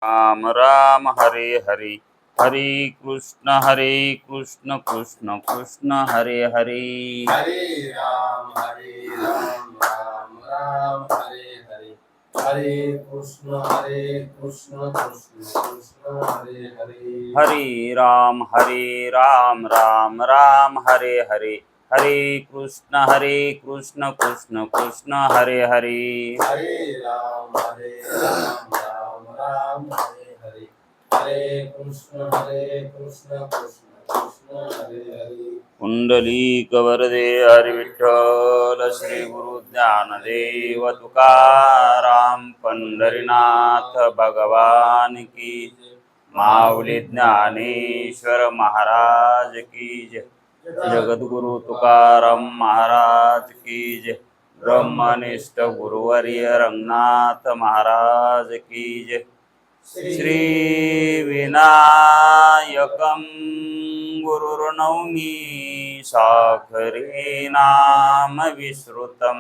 राम राम हरे हरे, हरे कृष्ण कृष्ण कृष्ण हरे हरे। हरे राम राम राम हरे हरे, हरे कृष्ण कृष्ण कृष्ण हरे हरे। हरे राम राम राम हरे हरे, हरे कृष्ण कृष्ण कृष्ण हरे हरे। हरे राम राम हरे हरे, हरे कृष्ण कृष्ण कृष्ण हरे हरे। पुंडलीक वरदे हरि विठ्ठल, श्री गुरु ज्ञानदेव तुकाराम, पंढरीनाथ भगवान की जय। माऊली ज्ञानेश्वर महाराज की जय। जगद्गुरु तुकाराम महाराज की जय। ब्रह्मनिष्ठ गुरुवर्य रंगनाथ महाराज की जय। श्री विनायकं गुरुर्नौमि साखरे नाम विश्रुतं,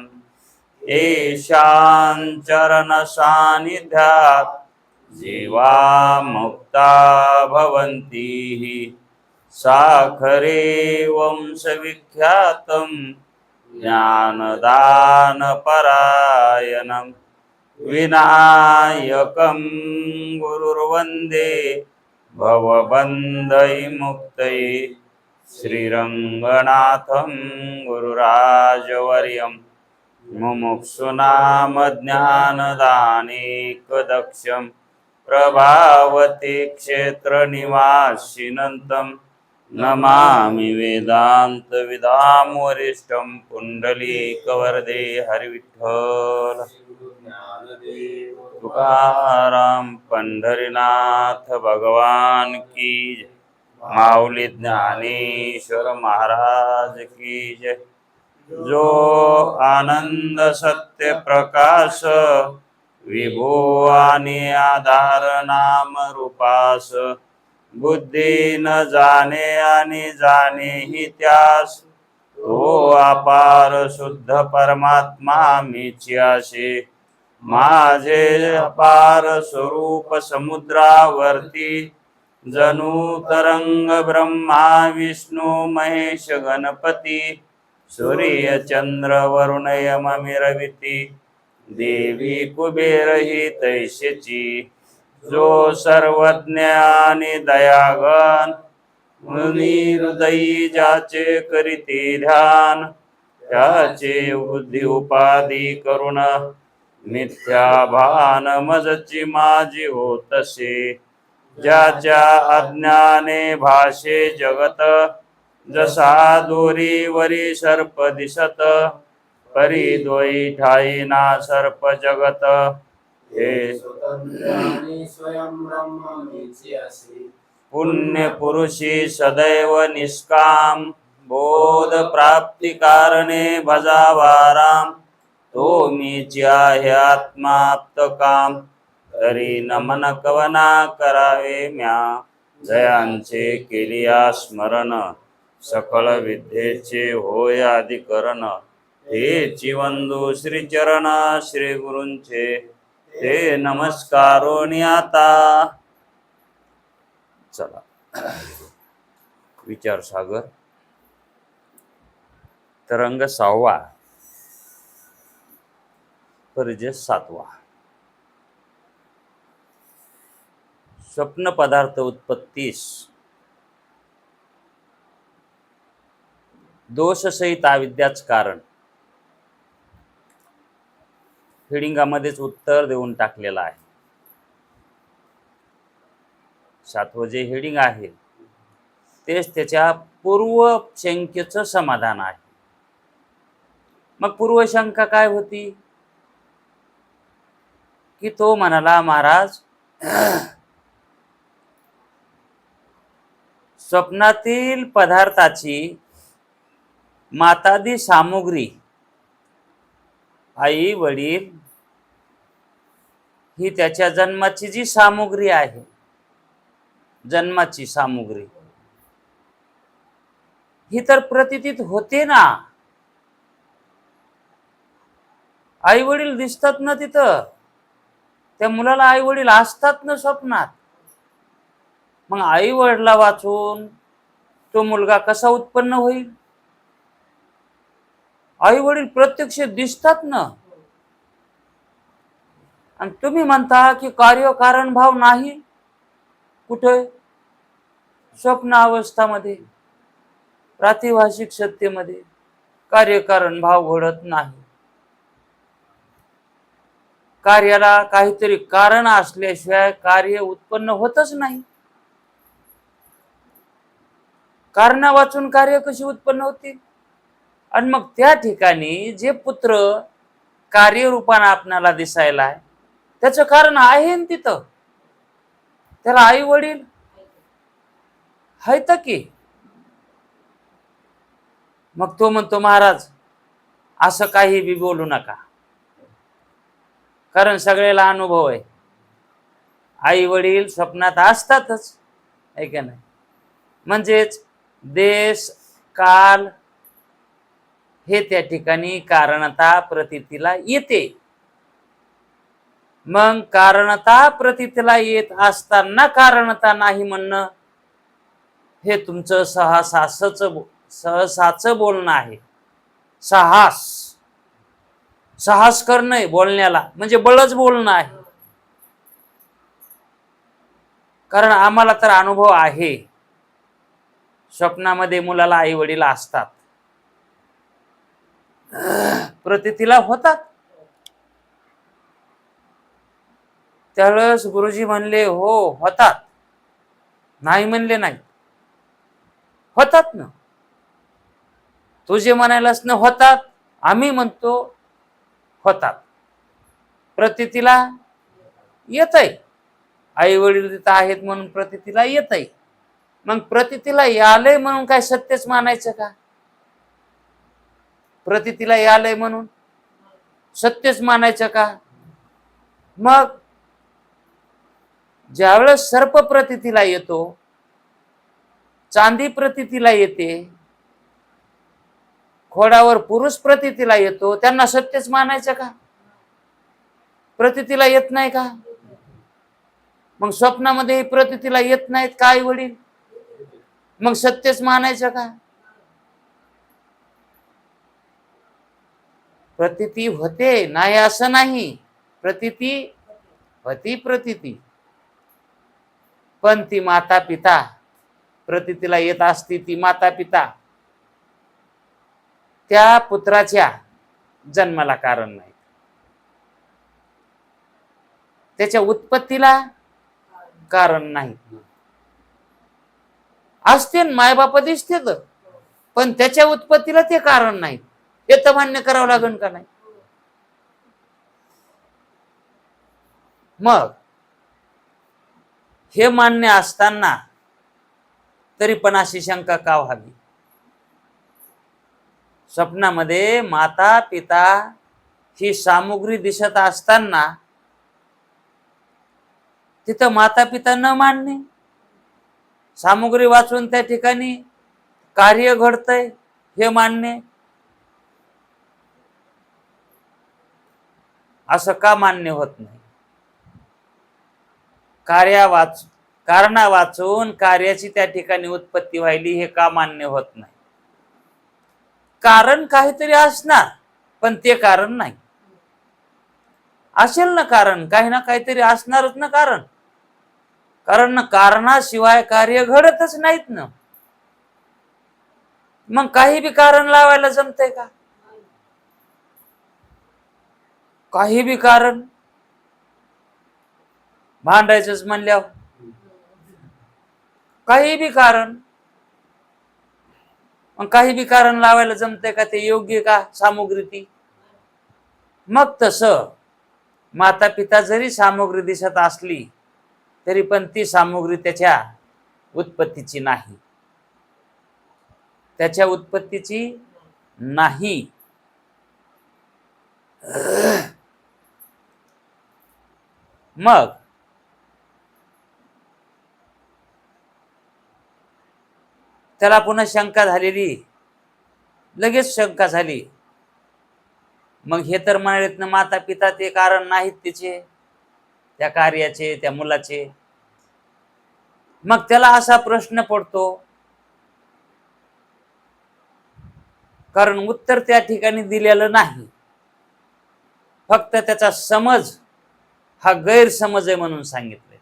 येषां चरणसान्निध्यात् जीवा मुक्ता भवन्ति। साखरे वंशविख्यातं ज्ञानदानपरायणम्, विनायकं गुरुर्वन्दे भवबन्धविमुक्तये। श्रीरङ्गनाथं गुरुराजवर्यं, मुमुक्षूणां ज्ञानदानेकदक्षं, प्रभावती क्षेत्रनिवासिनं नमामि वेदान्तविदां वरिष्ठं। पुण्डलीकवरदे हरिविठ्ठल तुकाराम, पंढरीनाथ भगवान की जय। माऊली ज्ञानेश्वर महाराज की जय। जो आनंद सत्य प्रकाश, विभो आणि आधार नाम रूपास, बुद्धी न जाणे आणि जाणे ही त्यास, तो अपार शुद्ध परमात्मा मीची आशे। माझे अपार स्वरूप समुद्रावरती, जणू तरंग ब्रह्मा विष्णू महेश गणपती, सूर्य चंद्र वरुण यम मिरविती, देवी कुबेर ही तैसेची। जो सर्वज्ञ आणि दयागण, मुनी हृदयी ज्याचे करीती ध्यान, त्याचे बुद्धी उपाधी करुण, मिथ्या भान मजची माझी होतसे। ज्याच्या अज्ञाने भाषे जगत, जसा दोरीवरी सर्प दिसत, परी दोई ठाई ना सर्प जगत। हे स्वयं ब्रह्म मीची असे, पुण्य पुरुषी सदैव निष्काम, बोध प्राप्ती कारणे भजावा राम। तो मीची आहे आत्माप्त काम, तरी नमन कवना करावे म्या। जयांचे केलिया स्मरण, सकळ विद्येचे होय अधिकरण। हेची वंदू श्रीचरण श्री गुरूंचे, ते नमस्कारोनी आता। चला, विचार सागर तरंग 6वा, परिचय 7वा। स्वप्न पदार्थ उत्पत्तीस दोषसहित अविद्याच कारण, हेडिंगामध्येच उत्तर देऊन टाकलेलं आहे। 7वं जे हेडिंग आहे तेच त्याच्या पूर्वशंकेचं समाधान आहे। मग पूर्वशंका काय होती? की तो म्हणाला, महाराज स्वप्नातील पदार्थाची मातादी सामुग्री, आई वडील, ही त्याच्या जन्माची जी सामुग्री आहे, जन्माची सामुग्री, ही तर प्रतीतीत होते ना। आई वडील दिसतात ना तिथं, त्या मुलाला आई वडील असतात ना स्वप्नात. मग आई वडिला वाचून तो मुलगा कसा उत्पन्न होईल? आई वडील प्रत्यक्ष दिसतात ना. आणि तुम्ही म्हणता की कार्यकारण भाव नाही. कुठे? स्वप्न अवस्थामध्ये, प्रातिभाषिक सत्तेमध्ये कार्यकारण भाव घडत नाही. कार्याला काहीतरी कारण असल्याशिवाय कार्य उत्पन्न होतच नाही. कारण वाचून कार्य कशी उत्पन्न होतील? आणि मग त्या ठिकाणी जे पुत्र कार्यरूपाने आपणाला दिसायला आहे त्याचं कारण आहे ना तिथं. त्याला आई वडील आहेत की. मग तो म्हणतो महाराज असं काही बी बोलू नका, कारण सगळ्याला अनुभव आहे. आई वडील स्वप्नात असतातच, आहे का नाही? म्हणजेच देश काल हे त्या ठिकाणी कारणता प्रतीतीला येते. मग कारणता प्रतीतीला येत असताना कारणता नाही म्हणणं हे तुमचं सहसाचं बोलणं आहे. साहस करणं बोलण्याला म्हणजे बळच बोलणं आहे. कारण आम्हाला तर अनुभव आहे, स्वप्नामध्ये मुलाला आई वडील असतात, प्रतीतीला होतात. त्यावेळेस गुरुजी म्हणले हो होतात, नाही म्हणले नाही, होतात ना. तुझे म्हणायलाच ना होतात, आम्ही म्हणतो होतात. प्रतीतीला येतय, आई वडील तिथं आहेत म्हणून प्रतीतीला येतय. मग प्रतीतीला यालय म्हणून काय सत्यच मानायचं का? प्रतीतीला यालय म्हणून सत्यच मानायचं का? मग ज्यावेळेस सर्प प्रतीतीला येतो, चांदी प्रतीतीला येते, घोड्यावर पुरुष प्रतीतीला येतो, त्यांना सत्यच मानायचं का? प्रतीतीला येत नाही का? मग स्वप्नामध्ये प्रतीतीला येत नाहीत का आई वडील? मग सत्यच मानायचं का? प्रतीती होते नाही असं नाही, प्रतीती होती प्रतीती. पण ती माता पिता प्रतीतीला येत असती, ती माता पिता त्या पुत्राच्या जन्माला कारण नाही, त्याच्या उत्पत्तीला कारण नाही. असते मायबाप दिसते पण त्याच्या उत्पत्तीला ते कारण नाही, हे तर मान्य करावं लागेल का नाही? मग हे मान्य असताना तरी पण अशी शंका का व्हावी? स्वप्नामध्ये माता पिता ही सामुग्री दिसत असताना तिथं माता पिता न मानणे, सामुग्री वाचून त्या ठिकाणी कार्य घडतंय हे मानणे, असं का मान्य होत नाही? कारणा वाचून कार्याची त्या ठिकाणी उत्पत्ती व्हायली हे का मान्य होत नाही? कारण काहीतरी असणार, पण ते कारण नाही. असेल ना कारण, काही ना काहीतरी असणारच ना कारण. कारण कारणाशिवाय कार्य घडतच नाहीत ना. मग काही बी कारण लावायला जमतंय का? काही बी कारण भांडायचंच म्हणल्यावर काही बी कारण, मग काही बी कारण लावायला जमतंय का? ते योग्य का सामुग्री ती? मग तसं माता पिता जरी सामुग्री दिसत असली तरी पण ती सामुग्री त्याच्या उत्पत्तीची नाही, त्याच्या उत्पत्तीची नाही. मग त्याला पुन्हा शंका झालेली, लगेच शंका झाली. मग हे तर म्हणालेत ना माता पिता ते कारण नाहीत तिचे, त्या कार्याचे, त्या मुलाचे. मग त्याला असा प्रश्न पडतो, कारण उत्तर त्या ठिकाणी दिलेलं नाही, फक्त त्याचा समज हा गैरसमज आहे म्हणून सांगितलंय.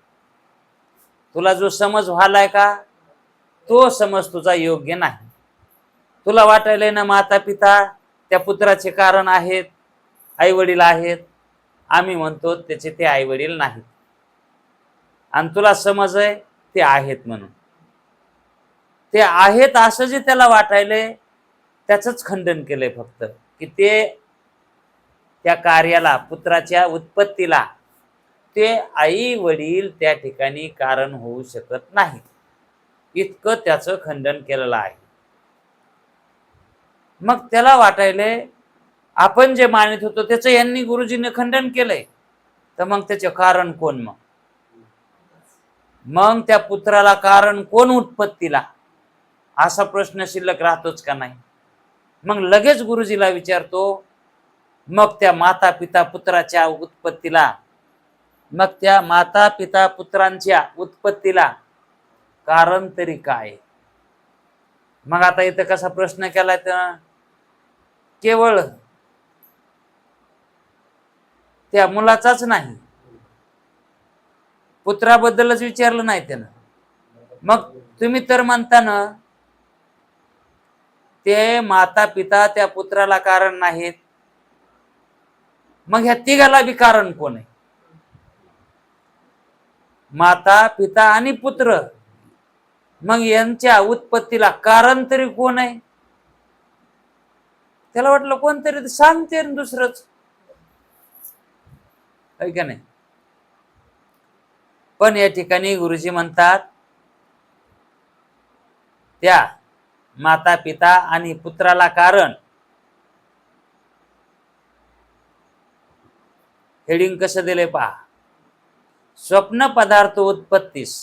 तुला जो समज व्हालाय का, तो समज तुझा योग्य नाही. तुला वाटायलंय ना माता पिता त्या पुत्राचे कारण आहेत, आई वडील आहेत. आम्ही म्हणतो त्याचे ते आई वडील नाहीत, आणि तुला समज आहे ते आहेत म्हणून. ते आहेत असं जे त्याला वाटायलंय त्याचंच खंडन केलंय फक्त, की ते त्या कार्याला, पुत्राच्या उत्पत्तीला ते आई वडील त्या ठिकाणी कारण होऊ शकत नाही, इतकं त्याचं खंडन केलेलं आहे. मग त्याला वाटायलंय आपण जे मानित होतो त्याचं यांनी गुरुजीने खंडन केलंय, तर मग त्याचे कारण कोण? मग त्या पुत्राला कारण कोण उत्पत्तीला, असा प्रश्न शिल्लक राहतोच का नाही? मग लगेच गुरुजीला विचारतो, मग त्या माता पिता पुत्राच्या उत्पत्तीला, मग त्या माता पिता पुत्रांच्या उत्पत्तीला कारण तरी काय? मग आता इथं कसा प्रश्न केलाय तर केवळ त्या मुलाचाच नाही, पुत्राबद्दलच विचारलं नाही त्यानं. मग तुम्ही तर म्हणता ना ते माता पिता त्या पुत्राला कारण नाहीत, मग ह्या तिघाला बी कारण कोण आहे? माता पिता आणि पुत्र, मग यांच्या उत्पत्तीला कारण तरी कोण आहे? त्याला वाटलं कोणतरी सांगते दुसरंच, आहे का नाही? पण या ठिकाणी गुरुजी म्हणतात त्या माता पिता आणि पुत्राला कारण, हेडिंग कसं दिलंय पहा, स्वप्न पदार्थ उत्पत्तीस.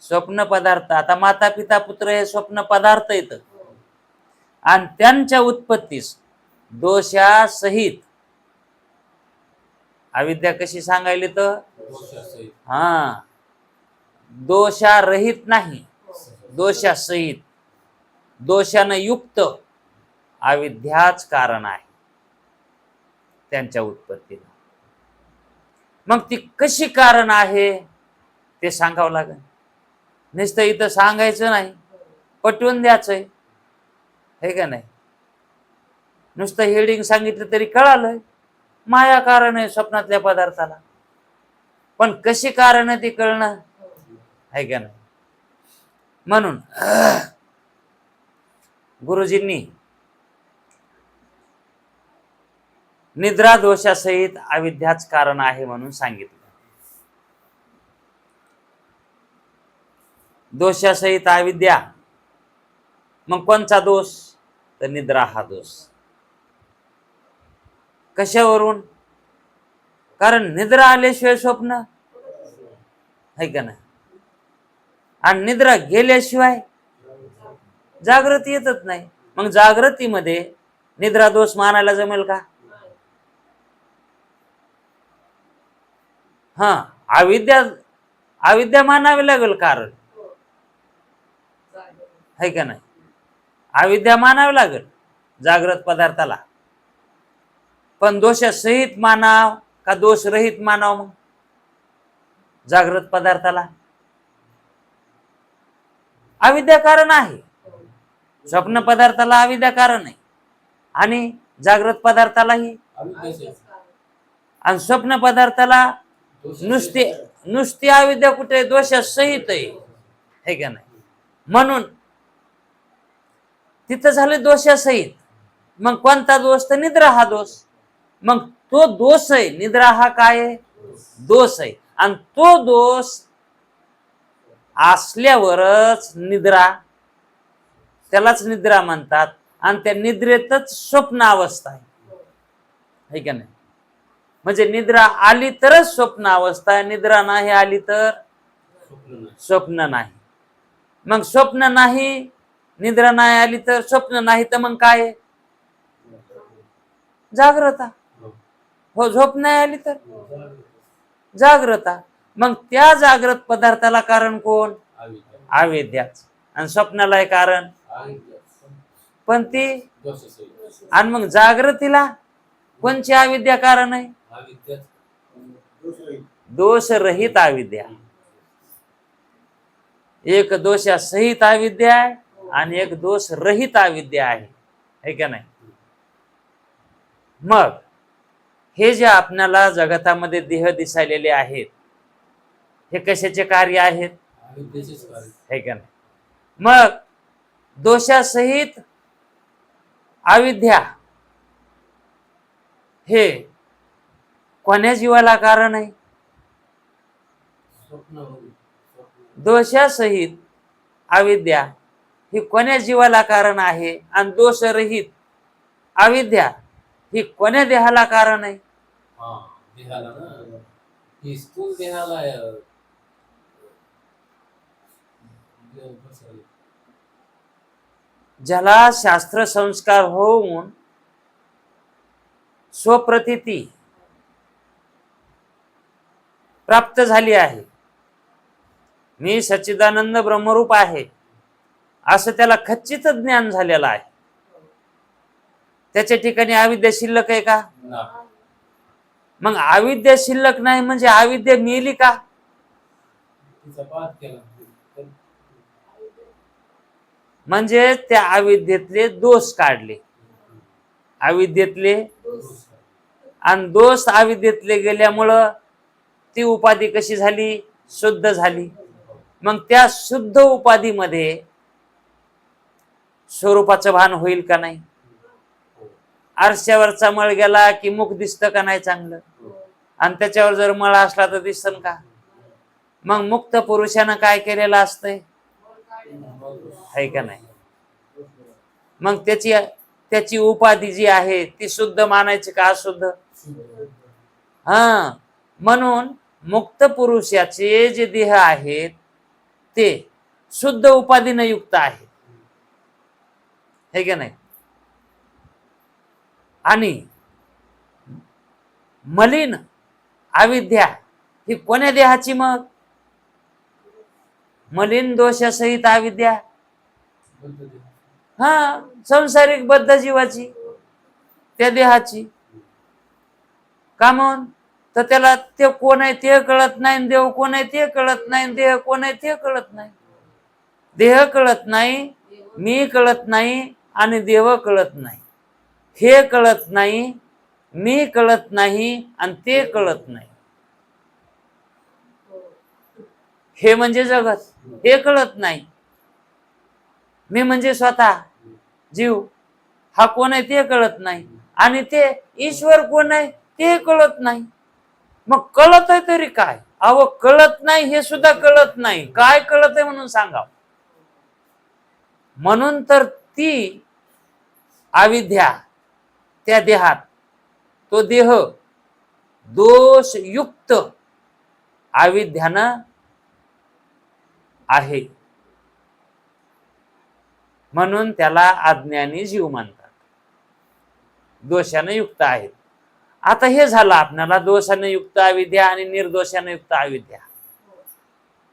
स्वप्न पदार्थ, आता माता पिता पुत्र हे स्वप्न पदार्थ येत, आणि त्यांच्या उत्पत्तीस दोषासहित. अविद्या कशी सांगायली तर हा, दोषारहित नाही, दोषासहित, दोषानं युक्त अविद्याच कारण आहे त्यांच्या उत्पत्तीला. मग ती कशी कारण आहे ते सांगावं लागेल. नुसतं इथं सांगायचं नाही, पटवून द्यायचंय, हे का नाही? नुसतं हेडिंग सांगितलं तरी कळालं माया कारण आहे स्वप्नातल्या पदार्थाला, पण कशी कारण आहे ती कळणं, आहे का नाही? म्हणून गुरुजींनी निद्रा दोषासहित अविद्याच कारण आहे म्हणून सांगितलं. दोषासहित अविद्या, मग कोणचा दोष? तर निद्रा हा दोष. कशावरून? कारण निद्रा आल्याशिवाय स्वप्न, आहे का नाही? आणि निद्रा गेल्याशिवाय जागृती येतच नाही. मग जागृतीमध्ये निद्रा दोष मानायला जमेल का? हा, अविद्या मानावी लागेल कारण, है का नाही? अविद्या मानावी लागेल जागृत पदार्थाला, पण दोषासहित मानाव का दोष रहित मानाव? मग जागृत पदार्थाला अविद्या कारण आहे, स्वप्न पदार्थाला अविद्या कारण आहे, आणि जागृत पदार्थालाही. आणि स्वप्न पदार्थाला नुसती अविद्या कुठे? दोषासहित आहे का नाही? म्हणून तिथं झालं दोषासहित. मग कोणता दोष? तर निद्रा हा दोष. मग तो दोष आहे, निद्रा हा काय आहे? दोष आहे. आणि तो दोष असल्यावरच निद्रा, त्यालाच निद्रा म्हणतात, आणि त्या निद्रेतच स्वप्न अवस्था आहे का नाही? म्हणजे निद्रा आली तरच स्वप्न अवस्था, निद्रा नाही आली तर स्वप्न नाही. मग स्वप्न नाही, निद्रा नाही आली तर स्वप्न नाही, तर मग काय? जागृता. हो, झोप नाही आली तर जाग्रता. मग त्या जागृत पदार्थाला कारण कोण? अविद्या. अविद्याच. आणि स्वप्नाला आहे कारण अविद्या. पण ती. दोषसहित. आणि मग जागृतीला कोणची अविद्या कारण आहे? अविद्याच. दोषरहित अविद्या. एक दोषासहित अविद्या आहे आणि एक दोष रहित अविद्या आहे का नाही? मग हे जे आपल्याला जगतामध्ये देह दिसायलेले आहेत हे कशाचे कार्य आहेत? अविद्येचेच कार्य. है का नाही? मग दोषासहित अविद्या हे कोण्या जीवाला कारण आहे? स्वप्नामध्ये. दोषासहित अविद्या ही कोण्या जीवाला कारण आहे? आणि दोषरहित अविद्या ही कोण्या देहाला कारण आहे? हा, देहाला ना. ही स्थूल देहाला ज्याला शास्त्र संस्कार होऊन स्वप्रतीती प्राप्त झाली आहे, मी सच्चिदानंद ब्रह्मरूप आहे असं त्याला खच्चित ज्ञान झालेलं आहे, त्याच्या ठिकाणी अविद्या शिल्लक आहे का? ना. मग अविद्या शिल्लक नाही म्हणजे अविद्या मिली का? तिचा पाठ केला. म्हणजे त्या अविद्येतले दोष काढले. अविद्येतले आणि दोष अविद्येतले गेल्यामुळं ती उपाधी कशी झाली? शुद्ध झाली. मग त्या शुद्ध उपाधीमध्ये स्वरूपाचं भान होईल का नाही? आरशावरचा मळ गेला की मुख दिसतं का नाही चांगलं? आणि त्याच्यावर जर मळ असला तर दिसन का? मग मुक्त पुरुषानं काय केलेलं असतंय? आहे का नाही? मग त्याची उपाधी जी आहे ती शुद्ध मानायची का अशुद्ध? हा, म्हणून मुक्त पुरुषाचे जे देह आहेत ते शुद्ध उपाधीने युक्त आहेत, है का नाही? आणि मलिन अविद्या ही कोण्या देहाची? मग मलिन दोषासहित अविद्या हा संसारिक बद्ध जीवाची, त्या देहाची. का म्हणून? तर त्याला ते कोण आहे ते कळत नाही, देव कोण आहे ते कळत नाही, देह कोण आहे ते कळत नाही. देह कळत नाही, मी कळत नाही आणि देव कळत नाही. हे कळत नाही, मी कळत नाही आणि ते कळत नाही. हे म्हणजे जगत, हे कळत नाही. मी म्हणजे स्वतः जीव हा कोण आहे ते कळत नाही आणि ते ईश्वर कोण आहे ते कळत नाही. मग कळत आहे तरी काय? अहो कळत नाही हे सुद्धा कळत नाही. काय कळत आहे म्हणून सांगा. म्हणून तर ती अविद्या त्या देहात, तो देह दोषयुक्त अविद्यानं आहे, म्हणून त्याला अज्ञानी जीव म्हणतात. दोषाने युक्त आहेत. आता हे झालं आपल्याला दोषाने युक्त अविद्या आणि निर्दोषाने युक्त अविद्या.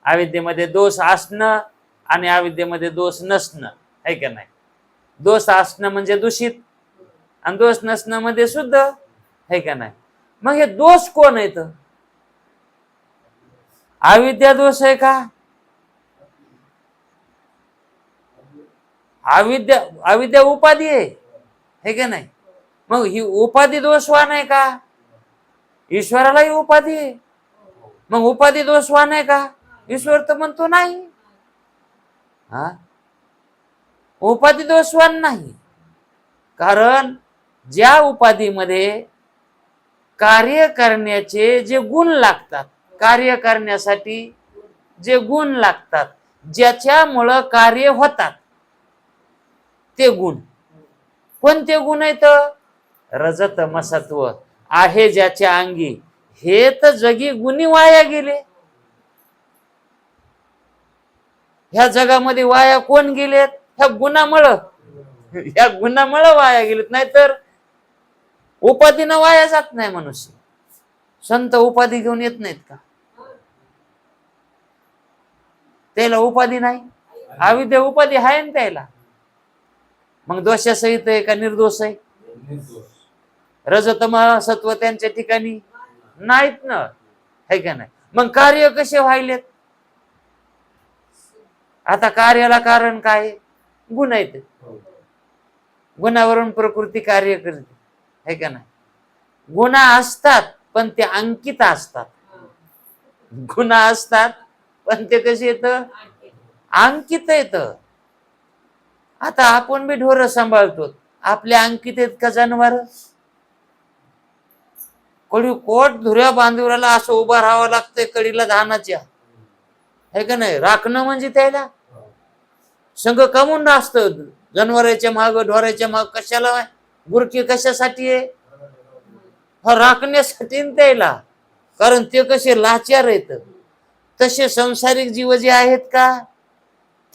अविद्येमध्ये दोष असणं आणि अविद्येमध्ये दोष नसणं, है का नाही? दोष असणं म्हणजे दूषित आणि दोष नसणं म्हणजे शुद्ध, है का नाही? मग हे दोष कोण आहेत? अविद्या दोष आहे का? अविद्या उपाधी आहे, है का नाही? मग ही उपाधी दोषवान आहे का? ईश्वरालाही उपाधी आहे, मग उपाधी दोषवान आहे का? ईश्वर तर म्हणतो नाही. हा, उपाधी दोषवान नाही. कारण ज्या उपाधीमध्ये कार्य करण्याचे जे गुण लागतात, कार्य करण्यासाठी जे गुण लागतात, ज्याच्यामुळं कार्य होतात, ते गुण कोणते गुण आहेत? रजतमसत्व आहे ज्याच्या अंगी, हे तर जगी गुणी वाया गेले. ह्या जगामध्ये वाया कोण गेलेत? ह्या गुणामुळं, ह्या गुणामुळं वाया गेलेत. नाहीतर उपाधीनं वाया जात नाही मनुष्य. संत उपाधी घेऊन येत नाहीत का? त्याला उपाधी नाही, अविद्या उपाधी आहे ना त्याला. मग दोषासहित आहे का निर्दोष आहे? निर्दोष. रजतम सत्व त्यांच्या ठिकाणी नाहीत ना, है का नाही? मग कार्य कसे व्हायलेत? आता कार्याला कारण काय? गुण आहेत. हो. गुणावरून प्रकृती कार्य करते, है का नाही? गुन्हा असतात पण ते अंकित असतात. गुन्हा असतात पण ते कसे येत? अंकित येत. आता आपण बी ढोर सांभाळतो, आपल्या अंकित आहेत का जनावर? कडी कोट धुऱ्या बांधुऱ्याला असं उभं राहावं लागतंय कडीला धानाच्या, है का नाही? राखणं म्हणजे त्याला संघ कमून असतं. जनावरांच्या माग, ढोराच्या माग कशाला? गुरकी कशासाठी आहे? राखण्यासाठी त्याला. कारण ते कसे लाचार आहेत. तसे संसारिक जीव जे आहेत का,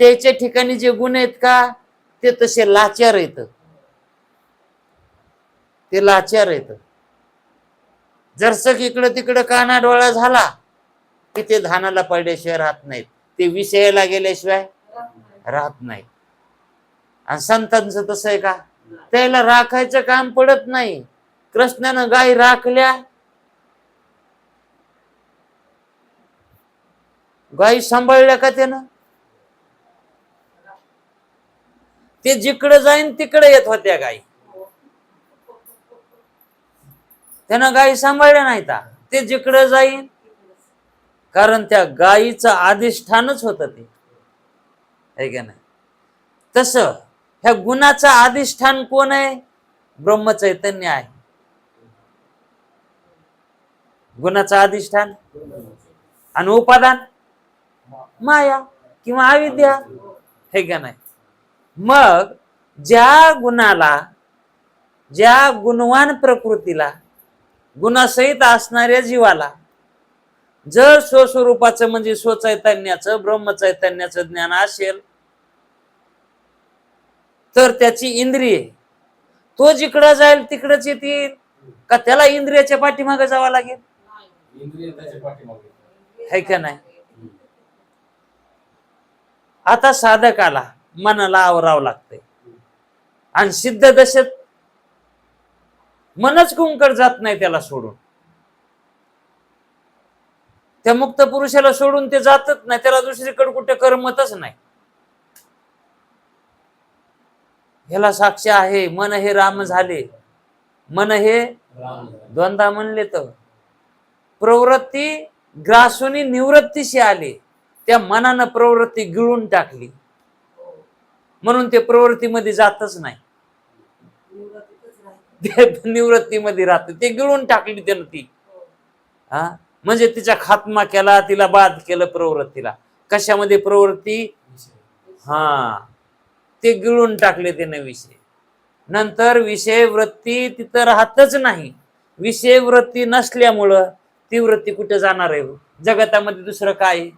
त्याच्या ठिकाणी जे गुण आहेत का, ते तसे लाचार आहेत. ते लाचार आहेत. जरसक इकडं तिकडं काना डोळा झाला की ते धानाला पडल्याशिवाय राहत नाहीत. ते विषयाला गेल्याशिवाय राहत नाही. आणि संतांचं तसं आहे का? त्याला राखायचं काम पडत नाही. कृष्णानं गाय राखल्या, गायी सांभाळल्या का त्यानं? ते जिकडे जाईन तिकडे येत होत्या गायी. त्यानं गायी सांभाळल्या नाही का? ते जिकडे जाईन, कारण त्या गायीचं अधिष्ठानच होत ते, है का नाही? तसं ह्या गुणाचं अधिष्ठान कोण आहे? ब्रह्मचैतन्य आहे. गुणाचं अधिष्ठान. आणि उपादान माया किंवा अविद्या, हे का नाही? मग ज्या गुणाला, ज्या गुणवान प्रकृतीला, गुणासहित असणाऱ्या जीवाला जर स्वस्वरूपाचं म्हणजे स्वचैतन्याचं, ब्रह्मचैतन्याचं ज्ञान असेल तर त्याची इंद्रिये तो जिकडं जाईल तिकडच येतील का? त्याला इंद्रियाच्या पाठीमागे जावं लागेल, इंद्रिय त्याच्या पाठीमागे, है का नाही? आता साधकाला मनाला आवरावं लागतंय. आणि सिद्ध दशेत मनच कुंकड जात नाही त्याला सोडून. त्या मुक्त पुरुषाला सोडून ते जातच नाही. त्याला दुसरीकडे कुठे करमतच नाही. ह्याला साक्ष आहे, मन हे राम झाले. मन हे द्वंद्वा म्हणले तर प्रवृत्ती ग्रासूनी निवृत्तीशी आले. त्या मनानं प्रवृत्ती गिळून टाकली, म्हणून ते प्रवृत्तीमध्ये जातच नाही. निवृत्तीमध्ये राहत, ते गिळून टाकली त्यानं ती. हा, म्हणजे तिचा खात्मा केला, तिला बाद केलं प्रवृत्तीला. कशामध्ये प्रवृत्ती? हा, ते गिळून टाकले त्याने विषय. नंतर विषय वृत्ती तिथं राहतच नाही. विषय वृत्ती नसल्यामुळं ती वृत्ती कुठे जाणार आहे? जगतामध्ये दुसरं काय?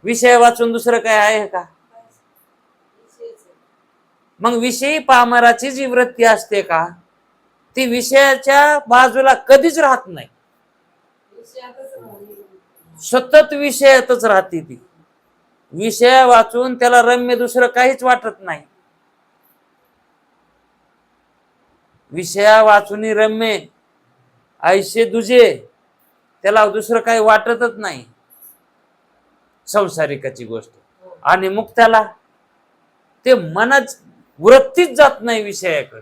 विषय वाचून दुसरं काय आहे का? मग विषयी पामराची जी वृत्ती असते का, ती विषयाच्या बाजूला कधीच राहत नाही. सतत विषयातच राहते ती. विषय वाचून त्याला रम्य दुसरं काहीच वाटत नाही. विषया वाचून रम्य ऐसे दुजे, त्याला दुसरं काही वाटतच नाही संसारिकाची गोष्ट. आणि मुक्ताला ते मनच वृत्तीच जात नाही विषयाकडे.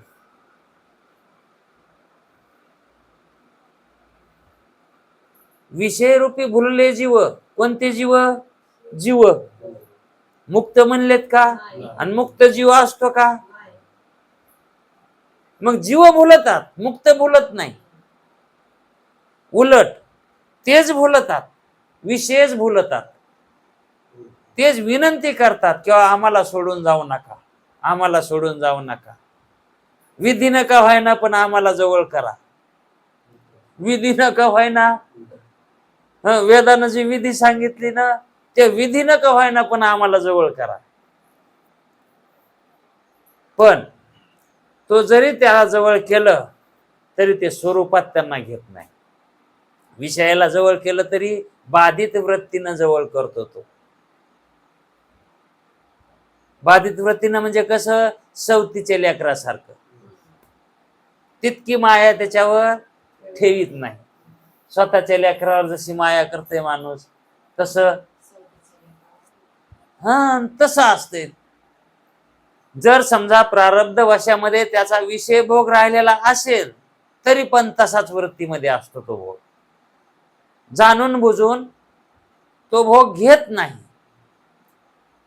विषय रूपी भुलले जीव. कोणते जीव? जीव मुक्त म्हणलेत का? आणि मुक्त जीव असतो का? मग जीव भुलतात, मुक्त भुलत नाही. उलट तेच भुलतात, विषयच भुलतात. तेच विनंती करतात किंवा आम्हाला सोडून जाऊ नका, आम्हाला सोडून जाऊ नका. विधी नका व्हायना पण आम्हाला जवळ करा. विधी नका व्हायना, वेदानं जी विधी सांगितली ना, त्या विधी नका व्हायना पण आम्हाला जवळ करा. पण तो जरी त्याला जवळ केलं तरी ते स्वरूपात त्यांना घेत नाही. विषयाला जवळ केलं तरी बाधित वृत्तीनं जवळ करतो तो. बाधित वृत्तीनं म्हणजे कसं, सवतीच्या लेकरासारखं. तितकी माया त्याच्यावर ठेवीत नाही. स्वतःच्या लेकरावर जशी माया करते माणूस, तसं तसं असते. जर समजा प्रारब्ध वशामध्ये त्याचा विषय भोग राहिलेला असेल, तरी पण तसाच वृत्तीमध्ये असतो तो भोग. जाणून बुजून तो भोग घेत नाही.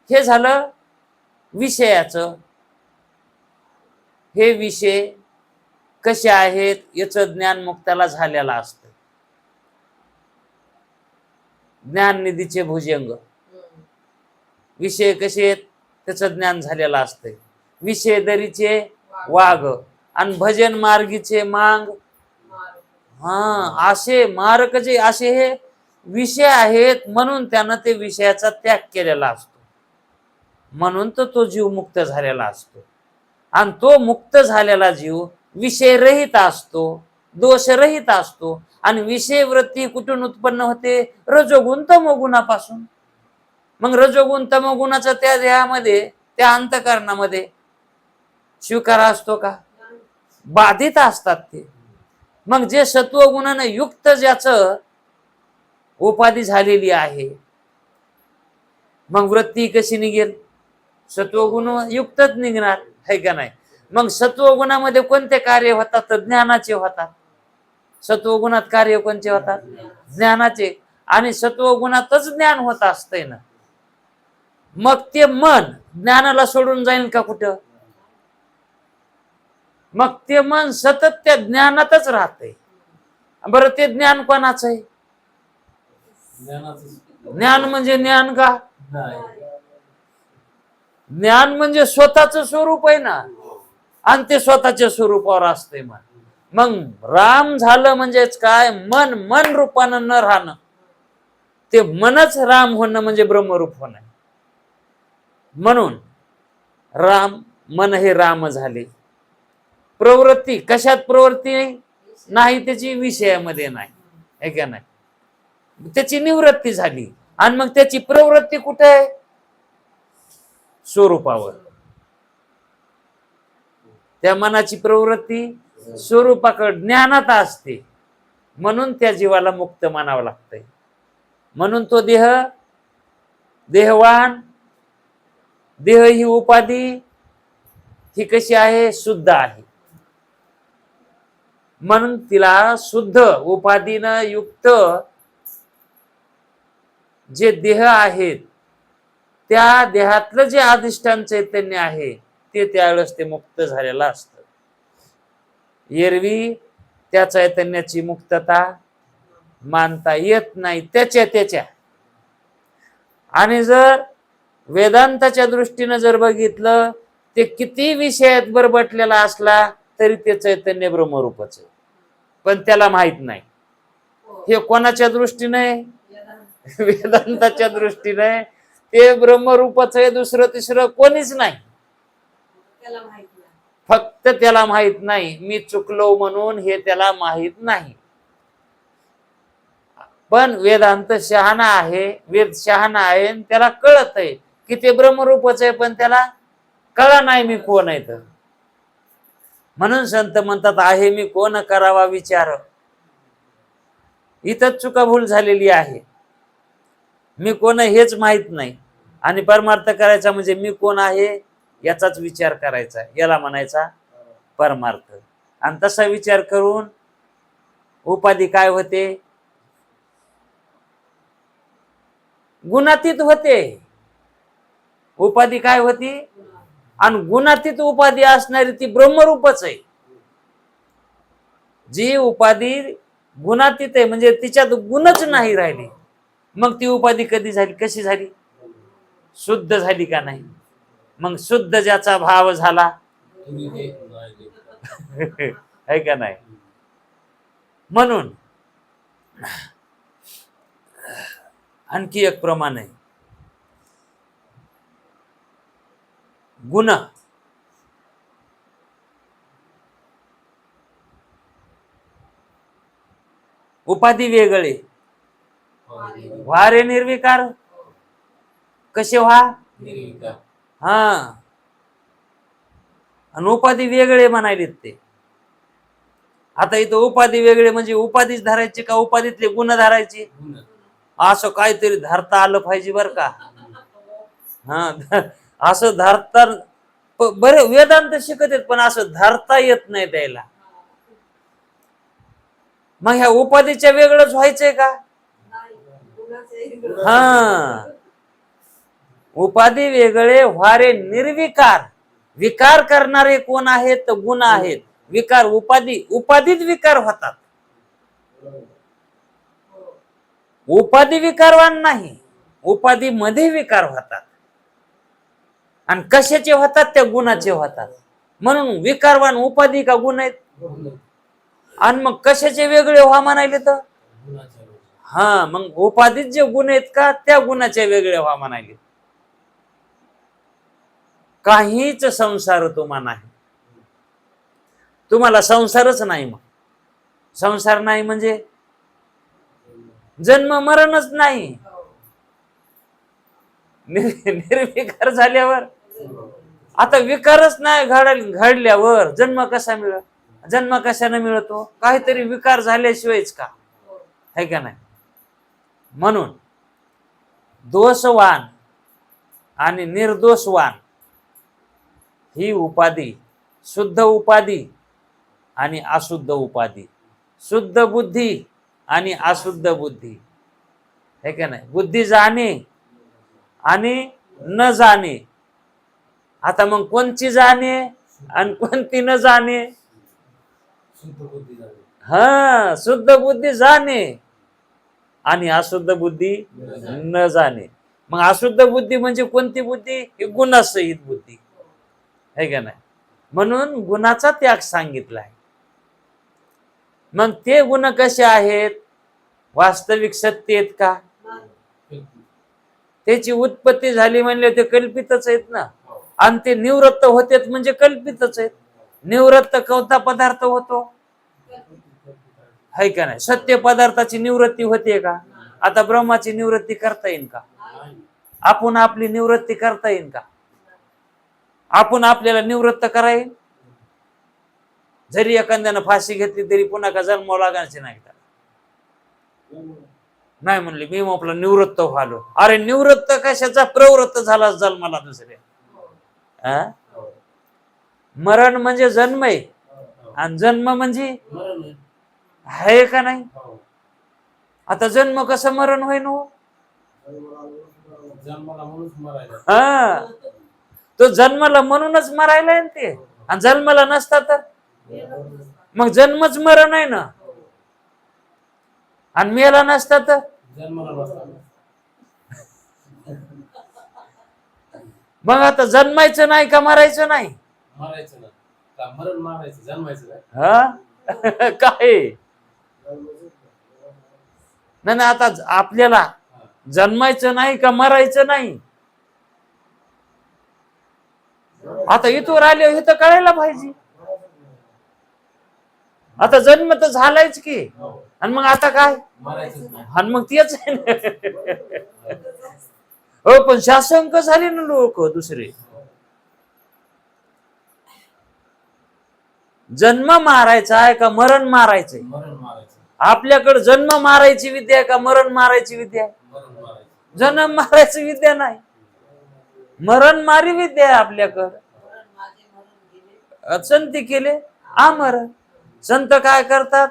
हे झालं विषयाचं. हे विषय कसे आहेत याचं ज्ञान मुक्ताला झालेलं असतं. ज्ञाननिधीचे भुजंग. विषय कसे आहेत त्याचं ज्ञान झालेलं असतंय. विषय दरीचे वाघ आणि भजन मार्गीचे मांग. असे मार्ग जे असे हे विषय आहेत, म्हणून त्यानं ते विषयाचा त्याग केलेला असतो. म्हणून तो जीव मुक्त झालेला असतो. आणि तो मुक्त झालेला जीव विषयरहित असतो, दोषरहित असतो. आणि विषय वृत्ती कुठून उत्पन्न होते? रजोगुण तमोगुणापासून. मग रजोगुण तमोगुणाचा त्या देहामध्ये, त्या अंतःकरणामध्ये स्वीकार असतो का? बाधित असतात ते. मग जे सत्वगुणाने युक्त ज्याचं उपाधी झालेली आहे, मग वृत्ती कशी निघेल? सत्वगुण युक्तच निघणार, है का नाही? मग सत्वगुणामध्ये कोणते कार्य होतात? तर ज्ञानाचे होतात. सत्वगुणात कार्य कोणते होतात? ज्ञानाचे. आणि सत्वगुणातच ज्ञान होत असतंय ना. मग ते मन ज्ञानाला सोडून जाईल का कुठं? मग ते मन सतत त्या ज्ञानातच राहतंय. बरं, ते ज्ञान कोणाचं आहे? ज्ञान म्हणजे ज्ञान का? ज्ञान म्हणजे स्वतःच स्वरूप आहे ना. आणि ते स्वतःच्या स्वरूपावर असतंय मन. मग राम झालं म्हणजेच काय? मन मन रूपानं न राहणं. ते मनच राम होणं म्हणजे ब्रह्मरूप होणं. म्हणून राम, मन हे राम झाले. प्रवृत्ती कशात प्रवृत्ती नाही? त्याची विषयामध्ये नाही, है का नाही? त्याची निवृत्ती झाली. आणि मग त्याची प्रवृत्ती कुठे आहे? स्वरूपावर. त्या मनाची प्रवृत्ती स्वरूपाकडे, ज्ञानात असते. म्हणून त्या जीवाला मुक्त मानावं लागतंय. म्हणून तो देहवान, देह ही उपाधी ही कशी आहे? शुद्ध आहे. म्हणून तिला शुद्ध उपाधीनं युक्त जे देह आहेत, त्या देहातलं जे अधिष्ठान चैतन्य आहे, ते त्यावेळेस ते मुक्त झालेलं असतं. एरवी त्या चैतन्याची मुक्तता मानता येत नाही त्याच्या. आणि जर वेदांताच्या दृष्टीनं जर बघितलं, ते किती विषयात बरबटलेला असला तरी ते चैतन्य ब्रह्मरूपच आहे. पण त्याला माहित नाही. हे कोणाच्या दृष्टीने? वेदांताच्या दृष्टीने ते ब्रह्मरूपच आहे. दुसरं तिसरं कोणीच नाही. फक्त त्याला माहित नाही. मी चुकलो म्हणून हे त्याला माहित नाही. पण वेदांत शहाणा आहे, वेद शहाणा आहे, त्याला कळत आहे की ते ब्रह्मरूपच आहे, पण त्याला कळा नाही मी कोण आहे. तर म्हणून संत म्हणतात, आहे मी कोण करावा विचार. इथंच चुकाभूल झालेली आहे. मी कोण हेच माहित नाही. आणि परमार्थ करायचा म्हणजे मी कोण आहे याचाच विचार करायचा, याला म्हणायचा परमार्थ. आणि तसा विचार करून उपाधी काय होते? गुणातीत होते. उपाधी काय होती? आणि गुणातीत उपाधी असणारी ती ब्रह्मरूपच आहे. जी उपाधी गुणातीत आहे म्हणजे तिच्यात गुणच नाही राहिली, मग ती उपाधी कधी झाली? कशी झाली? शुद्ध झाली का नाही? मग शुद्ध ज्याचा भाव झाला है का नाही? म्हणून आणखी एक प्रमाण आहे. गुण उपाधी वेगळे, वारे वारे निर्विकार. कसे व्हा? निर्विकार. हा. आणि उपाधी वेगळे म्हणायलेत ते. आता इथं उपाधी वेगळे म्हणजे उपाधीच धरायची का उपाधीतले गुण धरायची? गुण. असं काहीतरी धरता आलं पाहिजे बर का. हा असं धरता बरे वेदांत शिकत आहेत पण असं धरता येत नाही त्याला. मग ह्या उपाधीच्या वेगळंच व्हायचंय का? हा. उपाधी वेगळे व्हारे निर्विकार. विकार करणारे कोण आहेत? गुण आहेत. विकार उपाधीत विकार होतात. उपाधी विकारवान नाही, उपाधी मध्ये विकार होतात. आणि कशाचे होतात? त्या गुणाचे होतात. म्हणून विकारवान उपाधी का गुण आहेत? आणि मग कशाचे वेगळे व्हा म्हणायले तर? हा. मग उपाधीत जे गुण आहेत का त्या गुणाचे वेगळे व्हा म्हणायले. काहीच संसार तुम्हाला नाही. तुम्हाला संसारच नाही. मग संसार नाही म्हणजे जन्म मरणच नाही. निर्विकार झाल्यावर आता विकारच नाही घडल्यावर जन्म कसा मिळत? जन्म कशाने मिळतो? काहीतरी विकार झाल्याशिवायच का? है का नाही? म्हणून दोषवान आणि निर्दोषवान ही उपाधी, शुद्ध उपाधी आणि अशुद्ध उपाधी, शुद्ध बुद्धी आणि अशुद्ध बुद्धी, है का नाही? बुद्धी जाणे आणि न जाणे. आता मग कोणची जाणे आणि कोणती न जाणे? शुद्ध बुद्धी झाली. हा. शुद्ध बुद्धी जाणे आणि अशुद्ध बुद्धी न जाणे. मग अशुद्ध बुद्धी म्हणजे कोणती बुद्धी? ही गुणासहित बुद्धी, है का नाही? म्हणून गुणाचा त्याग सांगितला आहे. मग ते गुण कसे आहेत? वास्तविक सत्य आहेत का? त्याची उत्पत्ती झाली म्हणले ते कल्पितच आहेत ना. आणि ते निवृत्त होतेत म्हणजे कल्पितच आहेत. निवृत्त कोणता पदार्थ होतो? है का नाही? सत्य पदार्थाची निवृत्ती होते का? आता ब्रह्माची निवृत्ती करता येईल का? आपण आपली निवृत्ती करता येईल का? आपण आपल्याला निवृत्त करायला जरी एखाद्यानं फाशी घेतली तरी पुन्हा का जन्मावं लागायचे नाही का? नाही म्हणले मी आपलं निवृत्त व्हालो. अरे निवृत्त कशाचा? प्रवृत्त झाला जन्माला दुसऱ्या. मरण म्हणजे जन्म आहे आणि जन्म म्हणजे आहे का नाही? आता जन्म कसं मरण होईन हो? हा. तो जन्माला म्हणूनच मरायला आहे ते. आणि जन्माला नसता तर मग जन्मच मरण आहे ना. आणि मेला नसता तर मग आता जन्मायचं नाही का मरायचं नाही? मारायचं ना का मरण मारायचं जन्मायचं नाही. हा. काय नाही आता आपल्याला जन्मायचं नाही का मरायचं नाही? आता इथवर आले इथं कळायला पाहिजे. आता जन्म तर झालायच की. आणि मग आता काय? आणि मग तेच हो. पण शासंक झाले ना लोक दुसरे. जन्म मारायचा आहे का मरण मारायचंय? आपल्याकडे जन्म मारायची विद्या आहे का मरण मारायची विद्या आहे? जन्म मारायची विद्या नाही, मरण मारी विद्या आहे आपल्याकडं. संत केले आमर. संत काय करतात?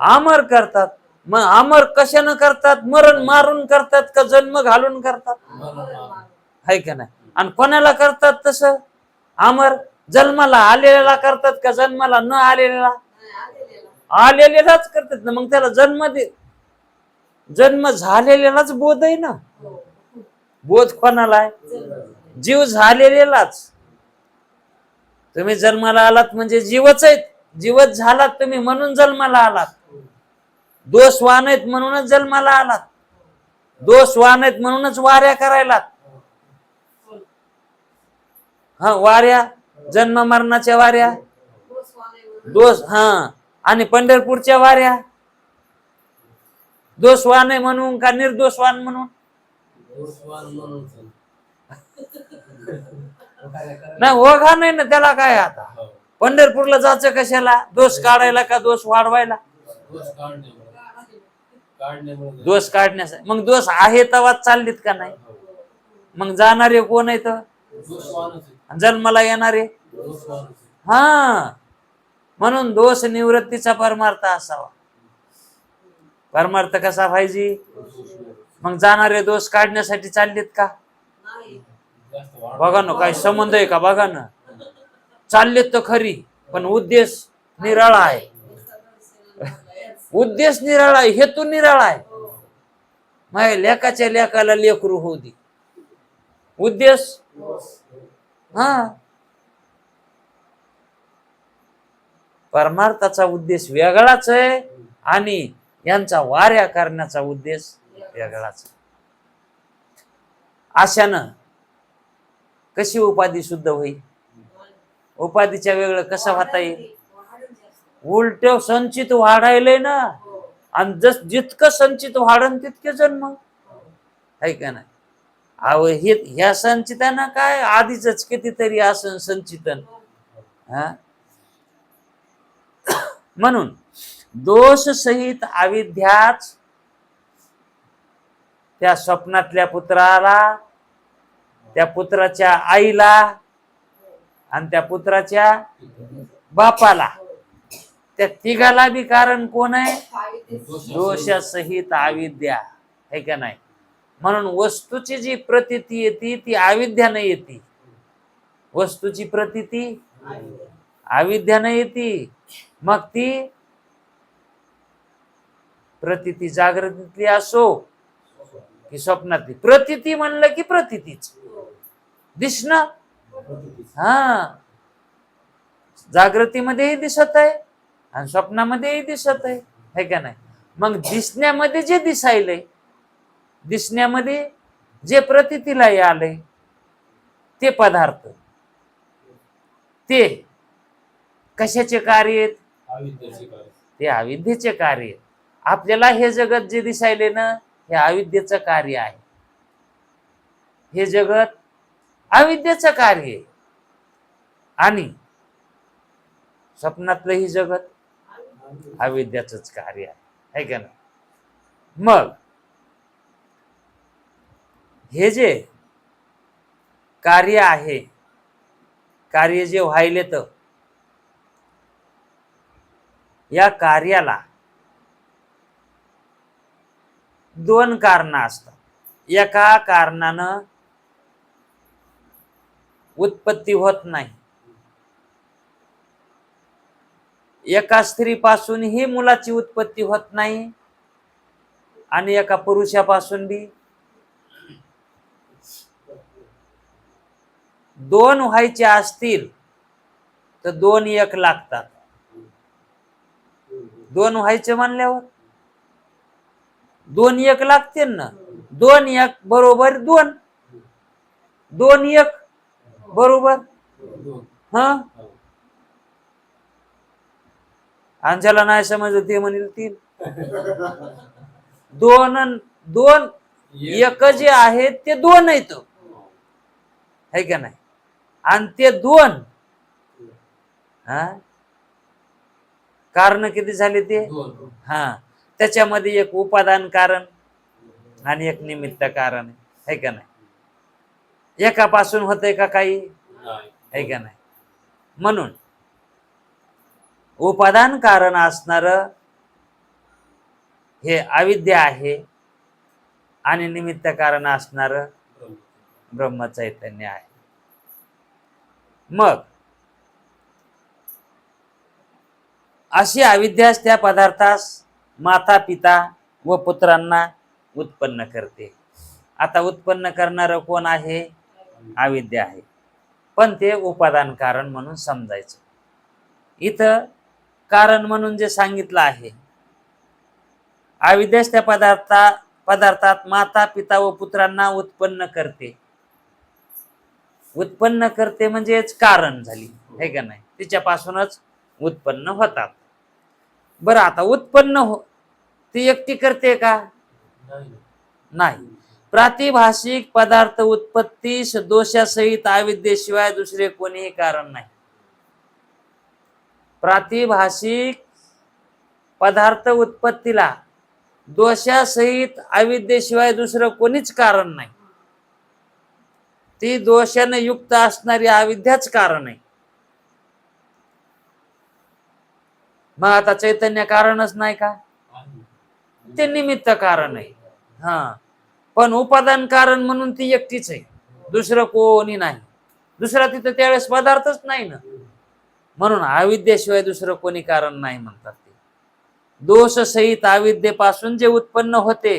आमर करतात. मग अमर कशानं करतात? मरण मारून करतात का जन्म घालून करतात? है का नाही? आणि कोणाला करतात तसं अमर? जन्माला आलेला करतात का जन्माला न आलेला? आलेल्यालाच करतात ना. मग त्याला जन्म झालेल्यालाच बोध आहे ना. बोध कोणाला आहे? जीव झालेल्यालाच. तुम्ही जन्माला आलात म्हणजे जीवच आहेत. जीवच झालात तुम्ही म्हणून जन्माला आलात. दोषवान आहेत म्हणूनच जन्माला आलात. दोषवान आहेत म्हणूनच वाऱ्या करायला. हा. वाऱ्या जन्म मरणाच्या वाऱ्या दोष. हा. आणि पंढरपूरच्या वाऱ्या दोषवान आहे म्हणून का निर्दोषवान म्हणून? दोषवान म्हणून नाही ओघा नाही ना त्याला, काय आता पंढरपूरला जायचं कशाला? दोष काढायला का दोष वाढवायला? दोष काढण्यासाठी. मग दोष आहे तेव्हा चाललीत का नाही? मग जाणारे कोण आहेत? जन्माला येणारे. हा, म्हणून दोष निवृत्तीचा परमार्थ असावा. परमार्थ कसा पाहिजे? मग जाणारे दोष काढण्यासाठी चाललेत का? बघा ना, काही संबंध आहे का? बघा ना, चाललेत तर खरी, पण उद्देश निराळा आहे. उद्देश निराळा आहे, हेतू निराळा आहे. माझ्या लेकाच्या लेकाला लेकरू होऊ दे, उद्देश हा. परमार्थाचा उद्देश वेगळाच आहे आणि यांचा वाऱ्या करण्याचा उद्देश वेगळाच. अशानं कशी उपाधी शुद्ध होईल? उपाधीच्या वेगळं कसं होता येईल? उलट संचित वाढायलंय ना, आणि जितकं संचित वाढन तितके जन्म आहे का नाही? अहो ह्या संचिताना काय आधीच कितीतरी असं संचितन. हा, म्हणून दोष सहित अविद्याच त्या स्वप्नातल्या पुत्राला, त्या पुत्राच्या आईला आणि त्या पुत्राच्या बापाला, त्या तिघाला बी कारण कोण आहे? दोषसहित अविद्या आहे का नाही? म्हणून वस्तूची जी प्रतीती येते ती अविद्याने येते. वस्तूची प्रतीती अविद्याने येते. मग ती प्रतीती जागृतीतली असो की स्वप्नातली. प्रतीती म्हणलं की प्रतीतीच दिसणं. हा, जागृतीमध्येही दिसत आहे आणि स्वप्नामध्येही दिसत आहे, है का नाही? मग दिसण्यामध्ये जे दिसायलंय, दिसण्यामध्ये जे प्रतीतीला आलंय ते पदार्थ, ते कशाचे कार्य आहेत? ते अविद्येचे कार्य आहेत. आपल्याला हे जगत जे दिसायले ना, हे अविद्येचं कार्य आहे. हे जगत अविद्येचं कार्य आहे. आणि स्वप्नातलं ही जगत अविद्याचंच कार्य आहे का ना? मग हे जे कार्य आहे, कार्य जे व्हायले, तर या कार्याला दोन कारण असतात. एका कारणानं उत्पत्ती होत नाही. एका स्त्रीपासून ही मुलाची उत्पत्ती होत नाही आणि एका पुरुषापासून बी. दोन व्हायचे असतील तर 2 1 लागतात. दोन व्हायचे म्हणल्यावर 2 1 लागतील ना. 2 1 बरोबर 2, 2 1 बरोबर. हा, अंशाला नाही समजलं ते म्हणेल 3. 2 2 1 जे आहे ते 2 आहेत, है का नाही? आणि ते 2 हा, कारण किती झाले ते? हा, त्याच्यामध्ये एक उपादान कारण आणि एक निमित्त कारण आहे का नाही? एकापासून होतंय का काही? आहे का नाही? म्हणून उपादान कारण असणार हे अविद्या आहे आणि निमित्त कारण असणार ब्रह्मचैतन्य आहे. मग अशी अविद्याच त्या पदार्थास माता पिता व पुत्रांना उत्पन्न करते. आता उत्पन्न करणारं कोण आहे? अविद्या आहे. पण ते उपादान कारण म्हणून समजायचं. इथं कारण म्हणून जे सांगितलं आहे, अविद्याच त्या पदार्थात माता पिता व पुत्रांना उत्पन्न करते. उत्पन्न करते म्हणजेच कारण झाली, है का नाही? तिच्यापासूनच उत्पन्न होतात. बरं, आता उत्पन्न ती एकटी करते का? नाही. नाही. प्रातिभाषिक पदार्थ उत्पत्तीस दोषासहित अविद्येशिवाय दुसरे कोणीही कारण नाही. प्रातिभाषिक पदार्थ उत्पत्तीला दोषासहित अविद्येशिवाय दुसरं कोणीच कारण नाही. ती दोषाने युक्त असणारी अविद्याच कारण आहे. मग आता चैतन्य कारणच नाही का? ते निमित्त कारण आहे. हा, पण उपादान कारण म्हणून ती एकटीच आहे, दुसरं कोणी नाही. दुसरा तिथं त्यावेळेस पदार्थच नाही ना, म्हणून अविद्येशिवाय दुसरं कोणी कारण नाही म्हणतात ते. दोष सहित अविद्येपासून जे उत्पन्न होते,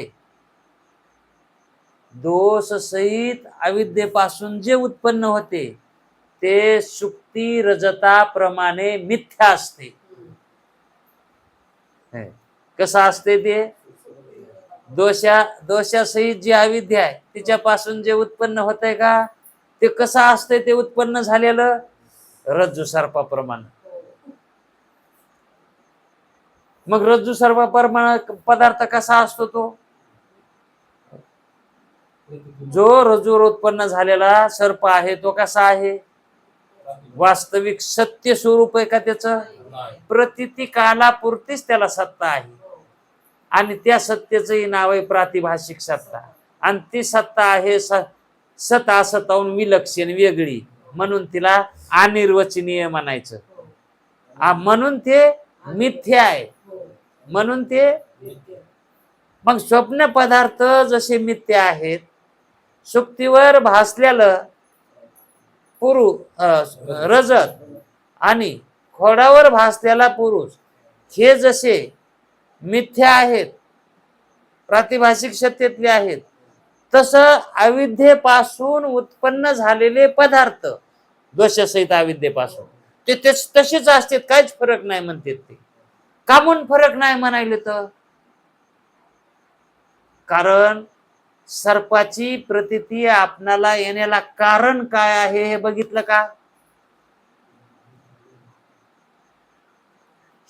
दोष सहित अविद्येपासून जे उत्पन्न होते ते सुक्ती रजताप्रमाणे मिथ्या असते. कसं असते ते? दोषासहित जी अविद्या आहे तिच्यापासून जे उत्पन्न होतंय का, ते कसं असतंय ते उत्पन्न झालेलं? रज्जू सर्पाप्रमाणे. मग रज्जू सर्पाप्रमाणे पदार्थ कसा असतो तो? जो रज्जूवर उत्पन्न झालेला सर्प आहे तो कसा आहे? वास्तविक सत्य स्वरूप आहे का त्याचं? प्रतीती कालापुरतीच त्याला सत्ता आहे, आणि त्या सत्तेचंही नाव आहे प्रातिभाषिक सत्ता. आणि ती सत्ता आहे सतासताहून विलक्षण, वेगळी, म्हणून तिला अनिर्वचनीय म्हणायचं. म्हणून ते मिथ्या आहे, म्हणून ते. मग स्वप्न पदार्थ जसे मिथ्या आहेत, सुक्तीवर भासलेलं रजत आणि खोडावर भासलेला पुरुष हे जसे मिथ्या आहेत, प्रातिभाषिक सत्तेतले आहेत, तसं अविद्येपासून उत्पन्न झालेले पदार्थ दोषसहित अविद्येपासून ते तसेच असतात, काहीच फरक नाही म्हणतात ते. का म्हणून फरक नाही म्हणायले तर? कारण सर्पाची प्रतीती आपणाला येण्याला कारण काय आहे हे बघितलं का?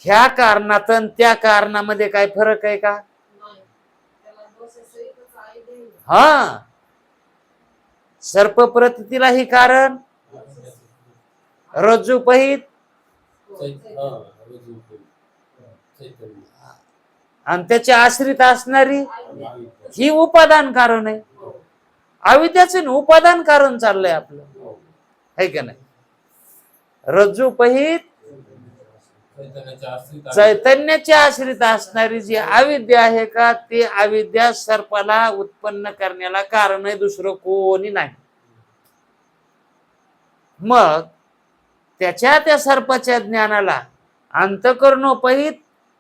ह्या कारणात त्या कारणामध्ये काय फरक आहे का? हा, सर्प प्रतीतीला ही कारण रज्जूपहित आणि त्याचे आश्रित असणारी ही उपादान कारण आहे. अविद्याचे उपादान कारण चाललंय आपलं, है का नाही? रज्जूपहित चैतन्याचे आश्रित असणारी जी अविद्या आहे का, ती अविद्या सर्पाला उत्पन्न करण्याला कारण आहे, दुसरं कोणी नाही. मग त्या सर्पाच्या ज्ञानाला अंतःकरणोपहित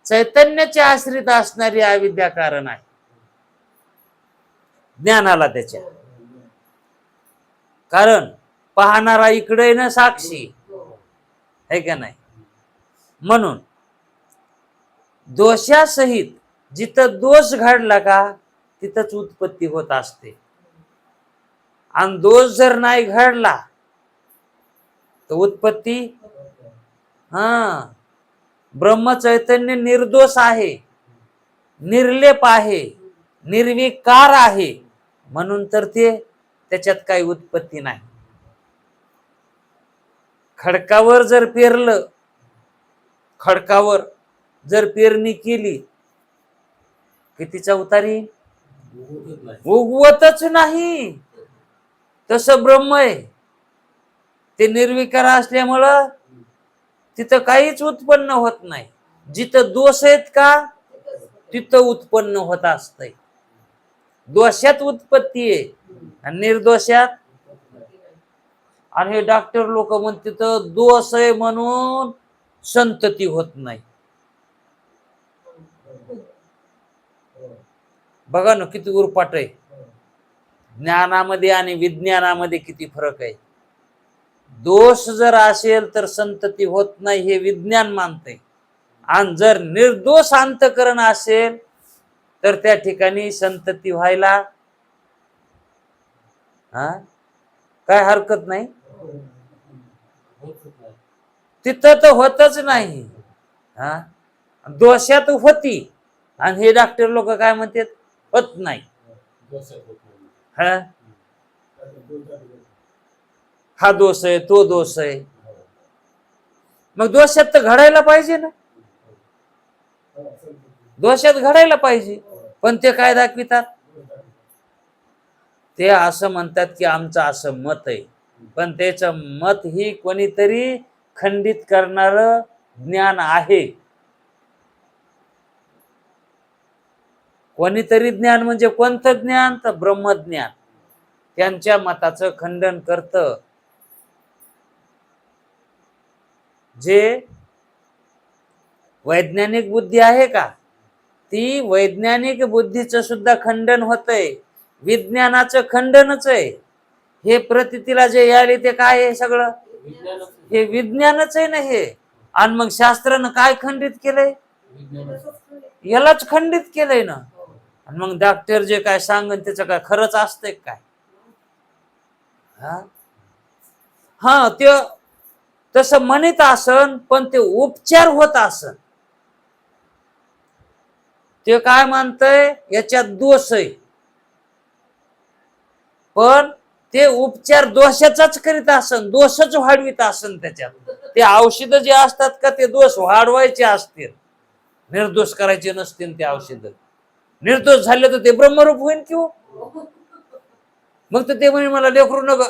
चैतन्याचे आश्रित असणारी अविद्या कारण आहे ज्ञानाला त्याच्या. कारण पाहणारा इकडे ना साक्षी, है का नाही? म्हणून दोषासहित जिथं दोष घडला का तिथंच उत्पत्ती होत असते, आणि दोष जर नाही घडला तर उत्पत्ती. ब्रह्म चैतन्य निर्दोष आहे, निर्लेप आहे, निर्विकार आहे, म्हणून तर ते त्याच्यात काही उत्पत्ती नाही. खडकावर जर पेरलं, खडकावर जर पेरणी केली, कितीचा उतारी? उगवतच नाही. तसं ब्रह्म आहे, ते निर्विकार असल्यामुळं तिथं काहीच उत्पन्न होत नाही. जिथं दोष आहेत का तिथं उत्पन्न होत असतंय. दोषात उत्पत्ती आहे आणि निर्दोषात. आणि हे डॉक्टर लोक म्हणते तर दोष आहे म्हणून संतती होत नाही. बघा ना किती उरपाट आहे. ज्ञानामध्ये आणि विज्ञानामध्ये किती फरक आहे. दोष जर असेल तर संतती होत नाही हे विज्ञान मानते, आणि जर निर्दोष अंतःकरण असेल तर त्या ठिकाणी संतती व्हायला काय हरकत नाही. तिथं तर होतच नाही. दोषात होती आणि हे डॉक्टर लोक काय म्हणतात, होत नाही. दोषात होत नाही. हा हा दोष आहे, तो दोष आहे. मग दोषात तर घडायला पाहिजे ना, दोषात घडायला पाहिजे. पण ते काय दाखवितात, ते असं म्हणतात की आमचं असं मत आहे. पण त्याचं मत ही कोणीतरी खंडित करणार ज्ञान आहे. कोणीतरी ज्ञान म्हणजे कोणतं ज्ञान, तर ब्रह्मज्ञान. त्यांच्या मताचं खंडन करत. जे वैज्ञानिक बुद्धी आहे का, ती वैज्ञानिक बुद्धीचं सुद्धा खंडन होतंय. विज्ञानाचं खंडनच आहे. हे प्रतीला जे यायले ते काय आहे, सगळं हे विज्ञानच आहे ना हे. आणि मग शास्त्रानं काय खंडित केलंय, यालाच खंडित केलंय ना. आणि मग डॉक्टर जे काय सांगन त्याचं काय खरंच असतंय काय? हा ते तसं म्हणत असन, पण ते उपचार होत असन. ते काय म्हणतंय, याच्यात दोष आहे, पण ते उपचार दोषाचाच करीत असन, दोषच वाढवित असन त्याच्यात. ते औषध जे असतात का, ते दोष वाढवायचे असतील, निर्दोष करायचे नसतील. ते औषध निर्दोष झाले तर ते ब्रह्मरूप होईल किंवा मग तर ते म्हणे मला लेकरू नका,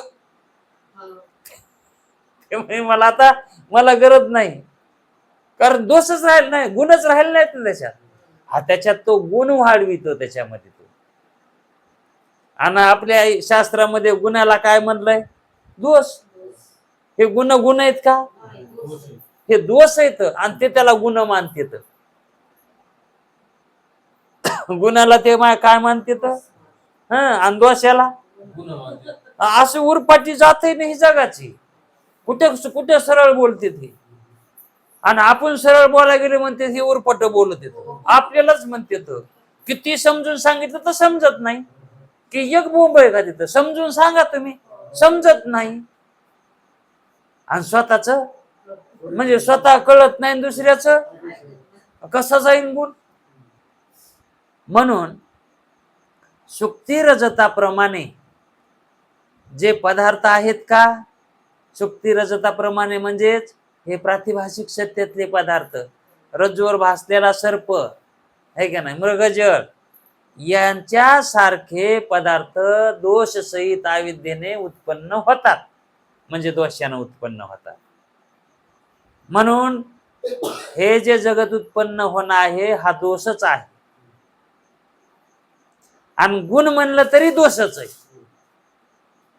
ते म्हणे मला आता मला गरज नाही, कारण दोषच राहिला नाही, गुणच राहिले नाहीत ना त्याच्यात. हा त्याच्यात तो गुण वाढवितो त्याच्यामध्ये तो. आणि आपल्या शास्त्रामध्ये गुणाला काय म्हणलंय, दोष. हे गुण गुण आहेत का, हे दोष आहेत. आणि ते त्याला गुण मानतेत. गुणाला ते काय मानतेत, आणि दोषाला अशी उरपाटी जाते नाही जगाची. कुठे कुठे सरळ बोलते ती, आणि आपण सरळ बोलायला गेले म्हणते हे उरपट बोलत येतो. आपल्यालाच म्हणते किती समजून सांगितलं तर समजत नाही. की एक बोंब आहे का तिथं, समजून सांगा तुम्ही, समजत नाही. आणि स्वतःच म्हणजे स्वतः कळत नाही, दुसऱ्याचं कसं जाईन गुण. म्हणून सुक्ती रजताप्रमाणे जे पदार्थ आहेत का, सुक्ती रजताप्रमाणे म्हणजेच हे प्रातिभाषिक सत्यातले पदार्थ. रज्जूवर भासलेला सर्प आहे का नाही, मृगजळ, यांच्यासारखे पदार्थ दोषसहित अविद्येने उत्पन्न होतात, म्हणजे दोषानं उत्पन्न होतात. म्हणून हे जे जगत उत्पन्न होणं आहे, हा दोषच आहे. आणि गुण म्हणलं तरी दोषच आहे.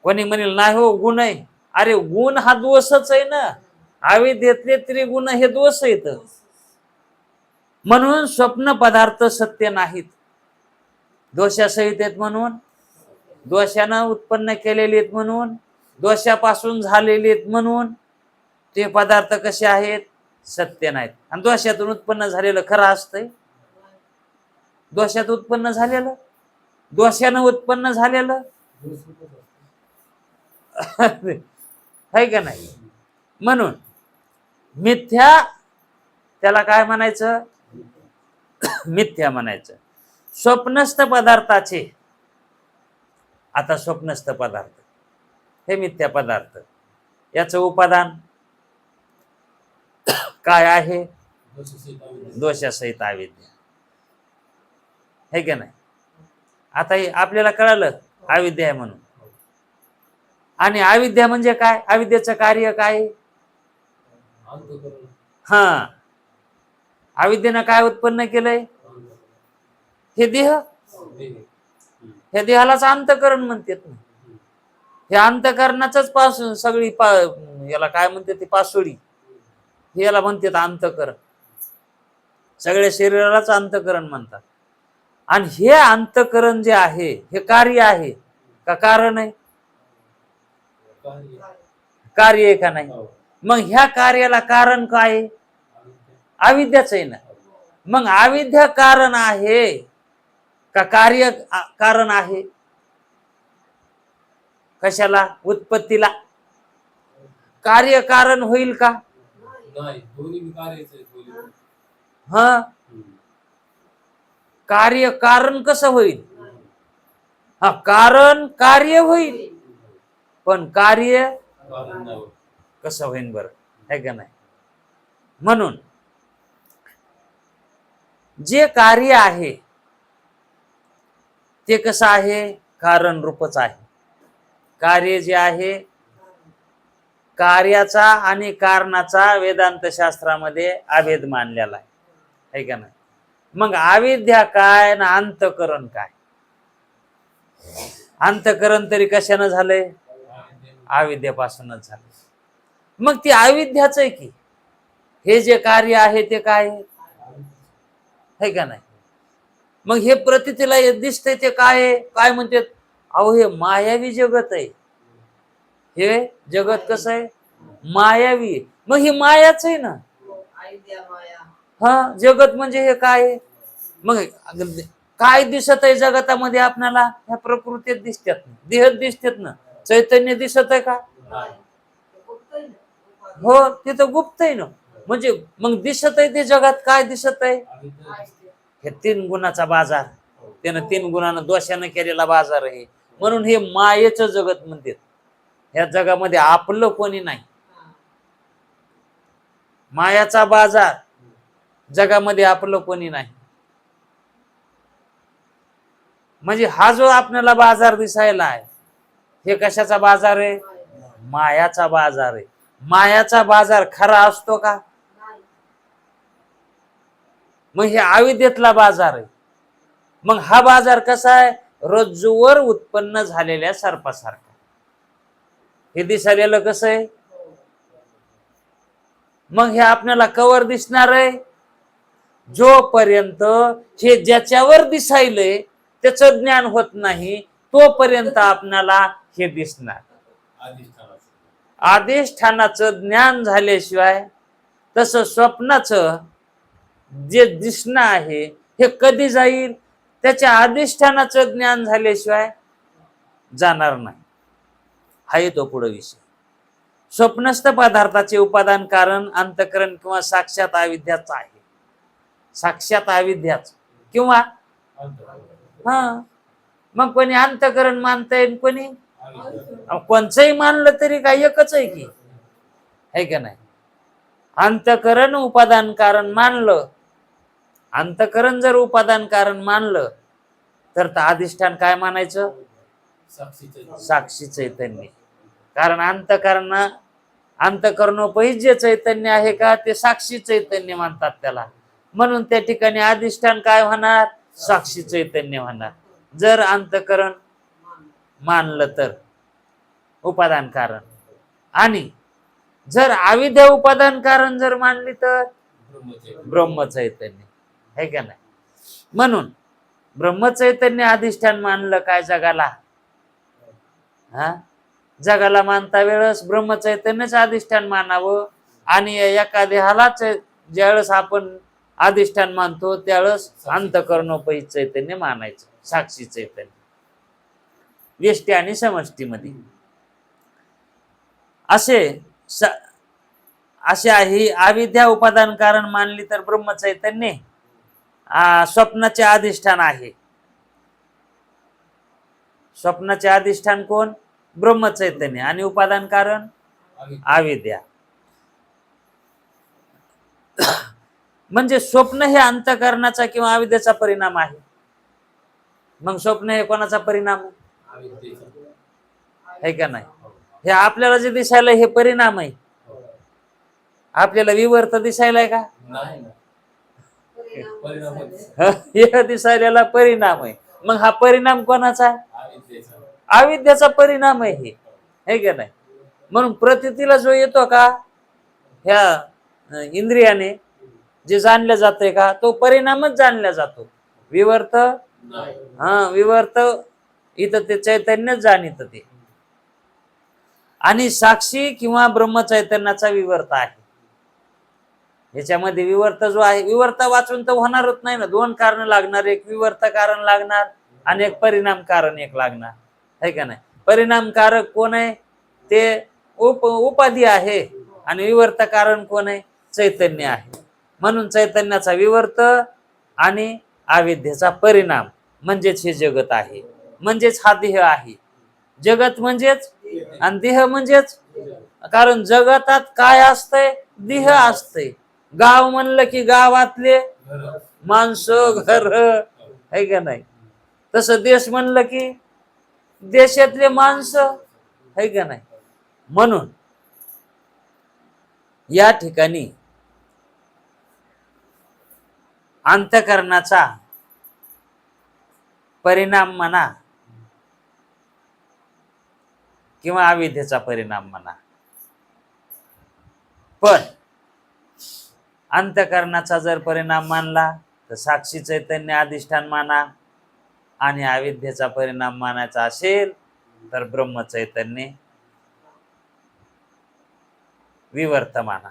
कोणी म्हणेल नाही हो गुण आहे, अरे गुण हा दोषच आहे ना. अविद्येतले त्रिगुण हे दोष आहेत. म्हणून स्वप्न पदार्थ सत्य नाहीत, दोषासहित आहेत. म्हणून दोषानं उत्पन्न केलेले आहेत, म्हणून दोषापासून झालेले आहेत, म्हणून ते पदार्थ कसे आहेत, सत्य नाहीत. आणि दोषातून उत्पन्न झालेलं खरं असतंय, दोषात उत्पन्न झालेलं, दोषानं उत्पन्न झालेलं आहे का नाही. म्हणून मिथ्या, त्याला काय म्हणायचं, मिथ्या म्हणायचं. स्वप्नस्थ पदार्थाचे, आता स्वप्नस्थ पदार्थ हे मिथ्या पदार्थ, याचं उपादान काय आहे, दोषासहित अविद्या आहे का नाही. आता आपल्याला कळालं अविद्या आहे म्हणून. आणि अविद्या म्हणजे काय, अविद्येचं कार्य काय, हा अविद्येनं काय उत्पन्न केलंय, हे देह, हे देहालाच अंतःकरण म्हणतात. हे अंतःकरणाच पासून सगळी याला काय म्हणते, ती पासोडी, याला म्हणतात अंतःकरण. सगळ्या शरीरालाच अंतःकरण म्हणतात. आणि हे अंतःकरण जे आहे, हे कार्य आहे का कारण आहे, कार्य आहे का नाही. मग ह्या कार्याला कारण काय, अविद्याच आहे ना. मग अविद्या कारण आहे का कार्य कारण आहे, कशाला, उत्पत्तीला. कार्य कारण होईल का, नाही, दोन्ही कार्याचे. हा कार्य कारण कसं होईल? हा, कारण कार्य होईल, पण कार्य कसं होईल बरं, है का नाही? म्हणून जे कार्य आहे ते कसं आहे? कारण रूपच आहे. कार्य जे आहे, कार्याचा आणि कारणाचा वेदांत शास्त्रामध्ये अभेद मानलेला आहे का नाही? मग अविद्या काय ना अंतकरण काय? अंतकरण तरी कशानं झालंय? अविद्यापासूनच झालं. मग ती अविद्याच आहे की हे जे कार्य आहे ते काय आहे का नाही? मग हे प्रतीला दिसतंय ते काय आहे? काय म्हणतात? अहो हे मायावी जगत आहे. हे जगत कसं आहे? मायावी. मग ही मायाच आहे ना. हा, जगत म्हणजे हे काय आहे? मग काय दिसत आहे जगतामध्ये आपल्याला? ह्या प्रकृतीत दिसतात, देह दिसतात ना. चैतन्य दिसत आहे का? हो, तिथं गुप्त आहे ना. म्हणजे मग दिसत आहे ते जगात काय दिसत आहे? हे 3 गुणाचा बाजार, त्यानं 3 गुणानं दोषानं केलेला बाजार आहे. म्हणून हे मायेचं जगत म्हणतात. ह्या जगामध्ये आपलं कोणी नाही. मायाचा बाजार, जगामध्ये आपलं कोणी नाही. म्हणजे हा जो आपल्याला बाजार दिसायला आहे, हे कशाचा बाजार आहे? मायाचा बाजार आहे. मायाचा बाजार खरा असतो का? मग हे अविद्येतला बाजार आहे. मग हा बाजार कसा आहे? रज्जूवर उत्पन्न झालेल्या सर्पासारखा. हे दिसायला कसं आहे? मग हे आपल्याला कवर दिसणार आहे? जोपर्यंत हे ज्याच्यावर दिसायलंय त्याचं ज्ञान होत नाही तोपर्यंत आपल्याला हे दिसणार. अधिष्ठानाचं ज्ञान झाल्याशिवाय, तसं स्वप्नाचं जे दिसणं आहे हे कधी जाईल? त्याच्या अधिष्ठानाचं ज्ञान झाल्याशिवाय जाणार नाही. हा येतो पुढे विषय. स्वप्नस्थ पदार्थाचे उपादान कारण अंतकरण किंवा साक्षात अविद्याच आहे. साक्षात अविद्याच किंवा हा, मग कोणी अंतकरण मानता येईल, कोणी कोणचंही मानलं तरी काय एकच आहे की, है का नाही? अंतकरण उपादान कारण मानलं, अंतकरण जर उपादान कारण मानलं तर अधिष्ठान काय मानायचं? साक्षी चैतन्य. कारण अंतकरणोपहित जे चैतन्य आहे का ते साक्षी चैतन्य मानतात त्याला. म्हणून त्या ठिकाणी अधिष्ठान काय होणार? साक्षी चैतन्य होणार. जर अंतकरण मानलं तर उपादान कारण, आणि जर अविद्या उपादान कारण जर मानली तर ब्रह्मचैतन्य, है का नाही? म्हणून ब्रह्मचैतन्य अधिष्ठान मानलं काय जगाला? हा, जगाला मानता वेळेस ब्रह्मचैतन्यच अधिष्ठान मानावं. आणि एका देहालाच ज्यावेळेस आपण अधिष्ठान मानतो त्यावेळेस अंतकरणोपहित चैतन्य मानायचं, साक्षी चैतन्य. व्यष्टी आणि समष्टीमध्ये असे आहे. अविद्या उपादान कारण मानली तर ब्रह्मचैतन्य स्वप्नाचे अधिष्ठान आहे. स्वप्नाचे अधिष्ठान कोण? ब्रह्मचैतन्य. आणि उपादान कारण अविद्या. म्हणजे स्वप्न हे अंतकरणाचा किंवा अविद्येचा परिणाम आहे. मग स्वप्न हे कोणाचा परिणाम आहे का नाही? हे आपल्याला जे दिसायला हे परिणाम आहे. आपल्याला विवर्त दिसायलाय का? हे दिसायला परिणाम आहे. मग हा परिणाम कोणाचा? अविद्याचा परिणाम आहे हे, है का नाही? म्हणून प्रतीला जो येतो का ह्या इंद्रियाने जे जाणलं जातंय का तो परिणामच जाणला जातो. विवर्त विवर्त इथं ते चैतन्यच जाणीत ते. आणि साक्षी किंवा ब्रह्मचैतन्याचा विवर्त आहे. याच्यामध्ये विवर्त जो आहे, विवर्त वाचून तर होणारच नाही ना. 2 कारण लागणार, एक विवर्त कारण लागणार आणि एक परिणाम कारण एक लागणार, है का नाही? परिणामकारक कोण आहे? ते उपाधी आहे. आणि विवर्त कारण कोण आहे? चैतन्य आहे. म्हणून चैतन्याचा विवर्त आणि अविद्येचा परिणाम म्हणजेच हे जगत आहे, म्हणजेच हा देह आहे. जगत म्हणजेच आणि देह म्हणजेच, कारण जगतात काय असतंय? देह असतंय. गाव म्हणलं की गावातले माणसं, घर, आहे का नाही? तसं देश म्हणलं की देशातले माणसं, आहे का नाही? म्हणून या ठिकाणी अंतःकरणाचा परिणाम म्हणा किंवा अविद्येचा परिणाम म्हणा, पण अंतःकरणाचा जर परिणाम मानला तर साक्षी चैतन्य अधिष्ठान माना, आणि अविद्येचा परिणाम मानायचा असेल तर ब्रह्म चैतन्य विवर्त माना,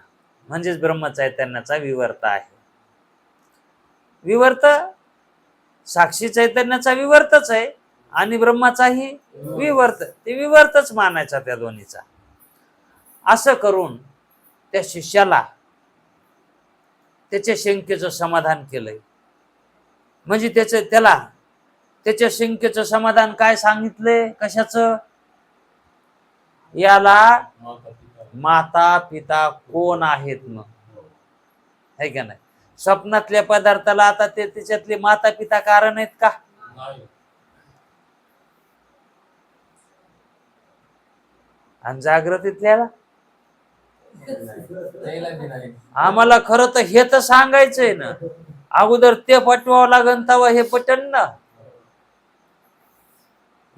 म्हणजेच ब्रह्म चैतन्याचा विवर्त आहे. विवर्त साक्षी चैतन्याचा विवर्तच आहे आणि ब्रह्माचाही विवर्त, ते विवर्तच मानायचा त्या दोन्हीचा. असं करून त्या शिष्याला त्याच्या शंकेचं समाधान केलंय. म्हणजे त्याच्या शंकेचं समाधान काय सांगितलंय? कशाचं? याला माता पिता कोण आहेत ना, है का नाही? स्वप्नातल्या पदार्थाला आता ते त्याच्यातले माता पिता कारण आहेत का? आणि जागृतीतल्याला आम्हाला खरं तर हे तर सांगायचंय ना, अगोदर ते पटवावं लागेल तेव्हा हे पटन ना.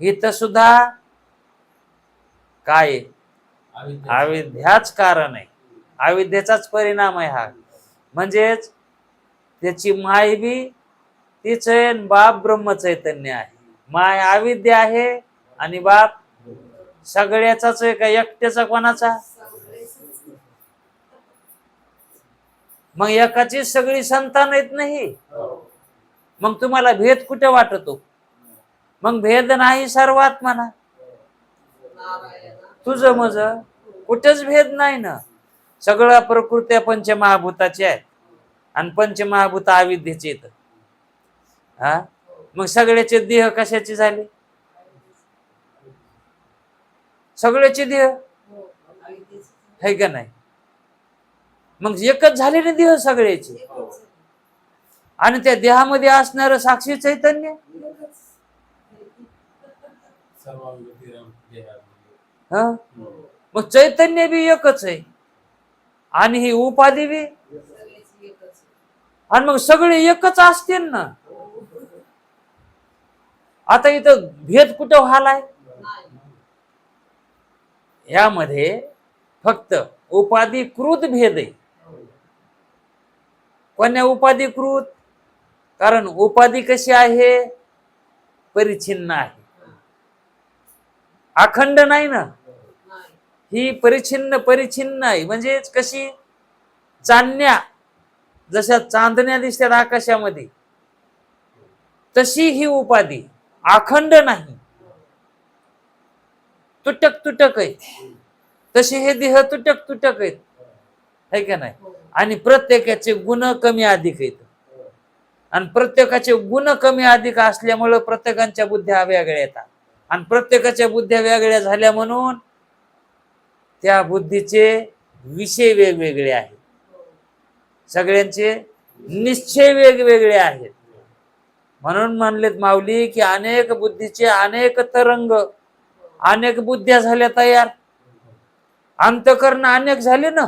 इथं सुद्धा काय अविद्याच कारण आहे, अविद्येचाच परिणाम आहे हा. म्हणजेच त्याची माय बी तीच आहे, बाप ब्रह्म चैतन्य आहे. माय अविद्या आहे आणि बाप सगळ्याचाच आहे का एकट्याचा? कोणाचा? मग एकाची सगळी संतान आहेत नाही, मग तुम्हाला भेद कुठे वाटतो? मग भेद नाही सर्वात म्हणा, तुझं मज कुठेच भेद नाही ना. सगळ्या प्रकृत्या पंचमहाभूताच्या आहेत आणि पंचमहाभूत अविद्येचे येत. हा, मग सगळ्याचे देह कशाचे झाले? सगळ्याचे देह है का नाही? मग एकच झाले ना देह सगळ्याचे, आणि त्या देहामध्ये असणार साक्षी चैतन्य हा, मग चैतन्य बी एकच आहे आणि ही उपाधी बी, आणि मग सगळे एकच असतील ना. आता इथं भेद कुठं व्हालाय? यामध्ये फक्त उपाधिकृत भेद आहे. कोण्या उपाधिकृत? कारण उपाधी कशी आहे? परिच्छिन्न आहे, अखंड नाही ना. ही परिच्छिन्न आहे. म्हणजे कशी? चांदण्या जशा चांदण्या दिसतात आकाशामध्ये, तशी ही उपाधी अखंड नाही, तुटक आहे. तसे हे देह तुटक आहेत, है का नाही? आणि प्रत्येकाचे गुण कमी अधिक आहेत, आणि प्रत्येकाचे गुण कमी अधिक असल्यामुळे प्रत्येकाच्या बुद्ध्या वेगळ्या येतात, आणि प्रत्येकाच्या बुद्ध्या वेगळ्या झाल्या म्हणून त्या बुद्धीचे विषय वेगवेगळे आहेत, सगळ्यांचे निश्चय वेगवेगळे आहेत. म्हणून म्हणलेत माऊली की अनेक बुद्धीचे अनेक तरंग, अनेक बुद्ध्या झाल्या तयार, अंतकरण अनेक झाले ना.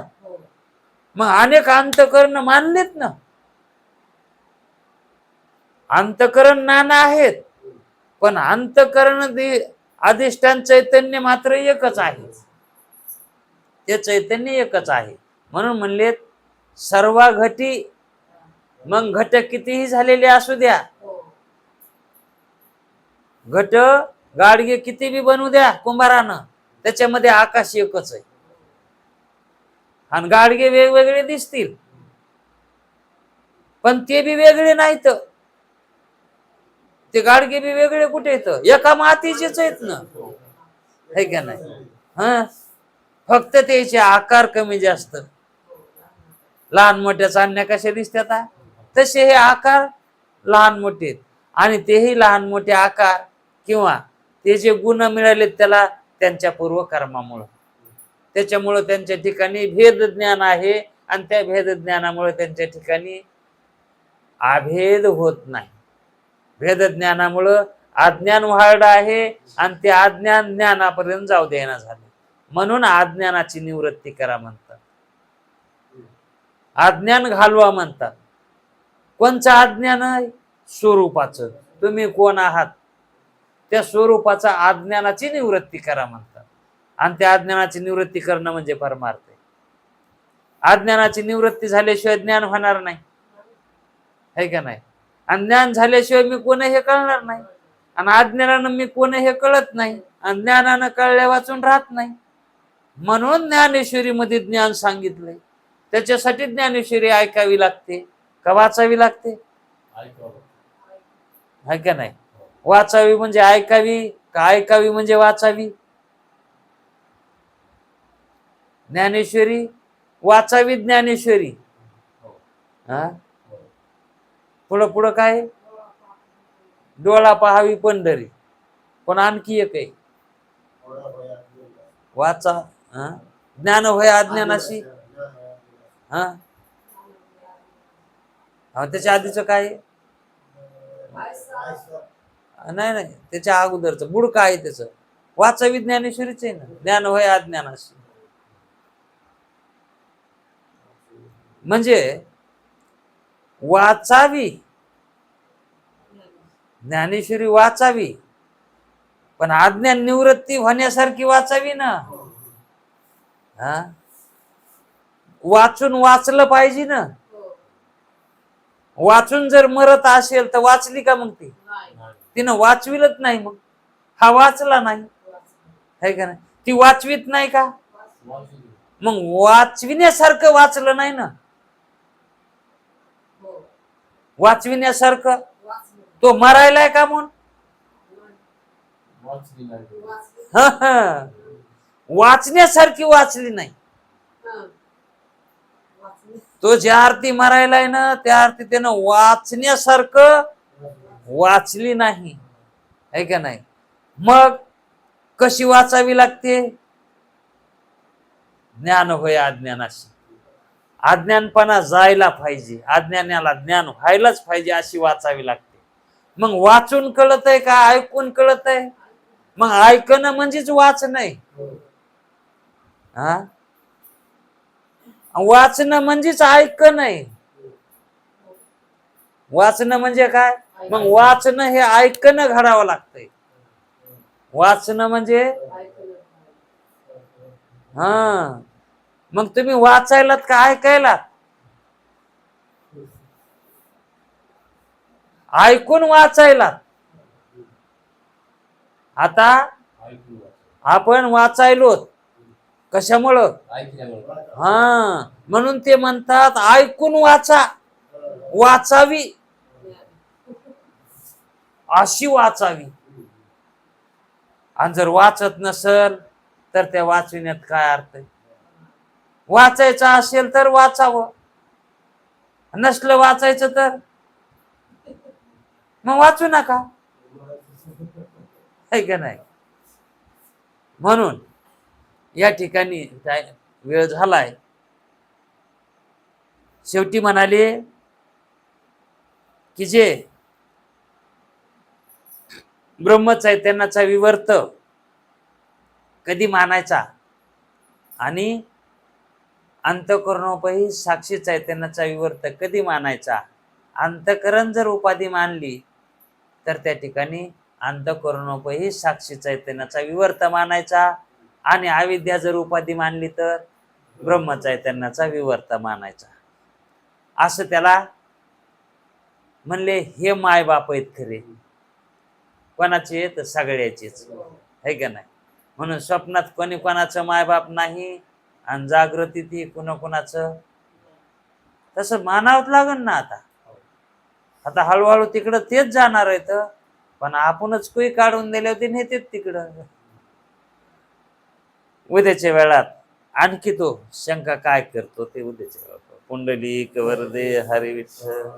मग अनेक अंतकरण मानलेत ना. अंतकरण नाना आहेत, पण अंतकरण अधिष्ठान चैतन्य मात्र एकच आहे. ते चैतन्य एकच आहे. म्हणून म्हणलेत सर्व घटी, मग घट कितीही झालेले असू द्या, घट गाडगे किती बी बनवू द्या कुंभारानं, त्याच्यामध्ये आकाश एकच आहे. आणि गाडगे वेगवेगळे दिसतील, पण ते बी वेगळे नाहीत. ते गाडगे बी वेगळे कुठे येतं? एका मातीचेच आहेत ना, है का नाही? हा, फक्त त्याचे आकार कमी जास्त. लहान मोठ्या चांदण्या कशा दिसतात तसे हे आकार लहान मोठे आहेत. आणि तेही लहान मोठे आकार किंवा ते जे गुण मिळाले त्याला त्यांच्या पूर्वकर्मामुळं, त्याच्यामुळं त्यांच्या ठिकाणी भेद ज्ञान आहे. आणि त्या भेद ज्ञानामुळे त्यांच्या ठिकाणी अभेद होत नाही. भेद ज्ञानामुळं अज्ञान वाढ आहे आणि ते अज्ञान ज्ञानापर्यंत जाऊ देणं झाले. म्हणून अज्ञानाची निवृत्ती करा म्हणतात, अज्ञान घालवा म्हणतात. कोणचं अज्ञान आहे? स्वरूपाचं. तुम्ही कोण आहात त्या स्वरूपाचा अज्ञानाची निवृत्ती करा म्हणतात. आणि त्या अज्ञानाची निवृत्ती करणं म्हणजे परमार्थ आहे. अज्ञानाची निवृत्ती झाल्याशिवाय ज्ञान होणार नाही, है का नाही? आणि ज्ञान झाल्याशिवाय मी कोण हे कळणार नाही. आणि अज्ञानानं मी कोण हे कळत नाही. आणि ज्ञानानं कळल्या वाचून राहत नाही. म्हणून ज्ञानेश्वरी मध्ये ज्ञान सांगितलंय. त्याच्यासाठी ज्ञानेश्वरी ऐकावी लागते का वाचावी लागते? है का नाही? वाचावी म्हणजे ऐकावी का ऐकावी म्हणजे वाचावी? ज्ञानेश्वरी वाचावी. ज्ञानेश्वरी हा पुढं पुढं काय? डोळा पहावी पंढरी. पण आणखी एक आहे, वाचा ज्ञान होय अज्ञानाशी. हा त्याच्या आधीच काय? नाही नाही, त्याच्या अगोदरच बुड काय आहे त्याच? वाचावी ज्ञानेश्वरीच आहे ना, ज्ञान होय अज्ञानाशी. म्हणजे वाचावी ज्ञानेश्वरी, वाचावी पण अज्ञान निवृत्ती होण्यासारखी वाचावी ना. हा वाचून वाचलं पाहिजे ना. वाचून जर मरत असेल तर वाचली का? मग ती तिनं वाचविलच नाही. मग हा वाचला नाही, है का नाही? ती वाचवीत नाही का? मग वाचविण्यासारखं वाचलं नाही ना. वाचविण्यासारखं तो मरायलाय का? म्हणून वाचण्यासारखी वाचली नाही. तो ज्या अर्थी मरायलाय ना त्या अर्थी त्यानं वाचण्यासारखं वाचली नाही, है का नाही? मग कशी वाचावी लागते? ज्ञान होय अज्ञानाशी. अज्ञानपणा जायला पाहिजे, अज्ञानाला ज्ञान व्हायलाच पाहिजे अशी वाचावी लागते. मग वाचून कळत आहे का ऐकून कळत आहे? मग ऐकणं म्हणजेच वाचन आहे. हा वाचणं म्हणजेच ऐकणं आहे. वाचणं म्हणजे काय? मग वाचणं हे ऐकणं घडावं लागतंय. वाचणं म्हणजे हा मग तुम्ही वाचायलात का ऐकायलात? ऐकून वाचायलात. आता आपण वाचायलो कशामुळं? हा म्हणून ते म्हणतात ऐकून वाचा, वाचावी अशी वाचावी. आणि जर वाचत नसल तर त्या वाचविण्यात काय अर्थ आहे? वाचायचं असेल तर वाचावं, नसलं वाचायचं तर मग वाचू नका, है का नाही? म्हणून या ठिकाणी वेळ झालाय. शेवटी म्हणाले की जे ब्रह्मचैतन्याचा विवर्त कधी मानायचा आणि अंतःकरणोपही साक्षी चैतन्याचा विवर्त कधी मानायचा? अंतःकरण जर उपाधी मानली तर त्या ठिकाणी अंतःकरणोपही साक्षी चैतन्याचा विवर्त मानायचा. आणि अविद्या जर उपाधी मानली तर ब्रह्मचैतन्याचा विवर्त मानायचा. असं त्याला म्हणले. हे माय बाप आहेत खरे. कोणाचे? तर सगळ्याचेच, है का नाही? म्हणून स्वप्नात कोणी कोणाचं मायबाप नाही आणि जागृतीत कोणाचं तसं मानावंच लागन ना. आता हळूहळू तिकडं तेच जाणार आहेत. पण आपणच कुई काढून दिले होते नेतेत तिकडं. उद्याच्या वेळात आणखी तो शंका काय करतो ते उद्याच्या वेळात. पुंडलिक वरदे हरी विठ्ठल.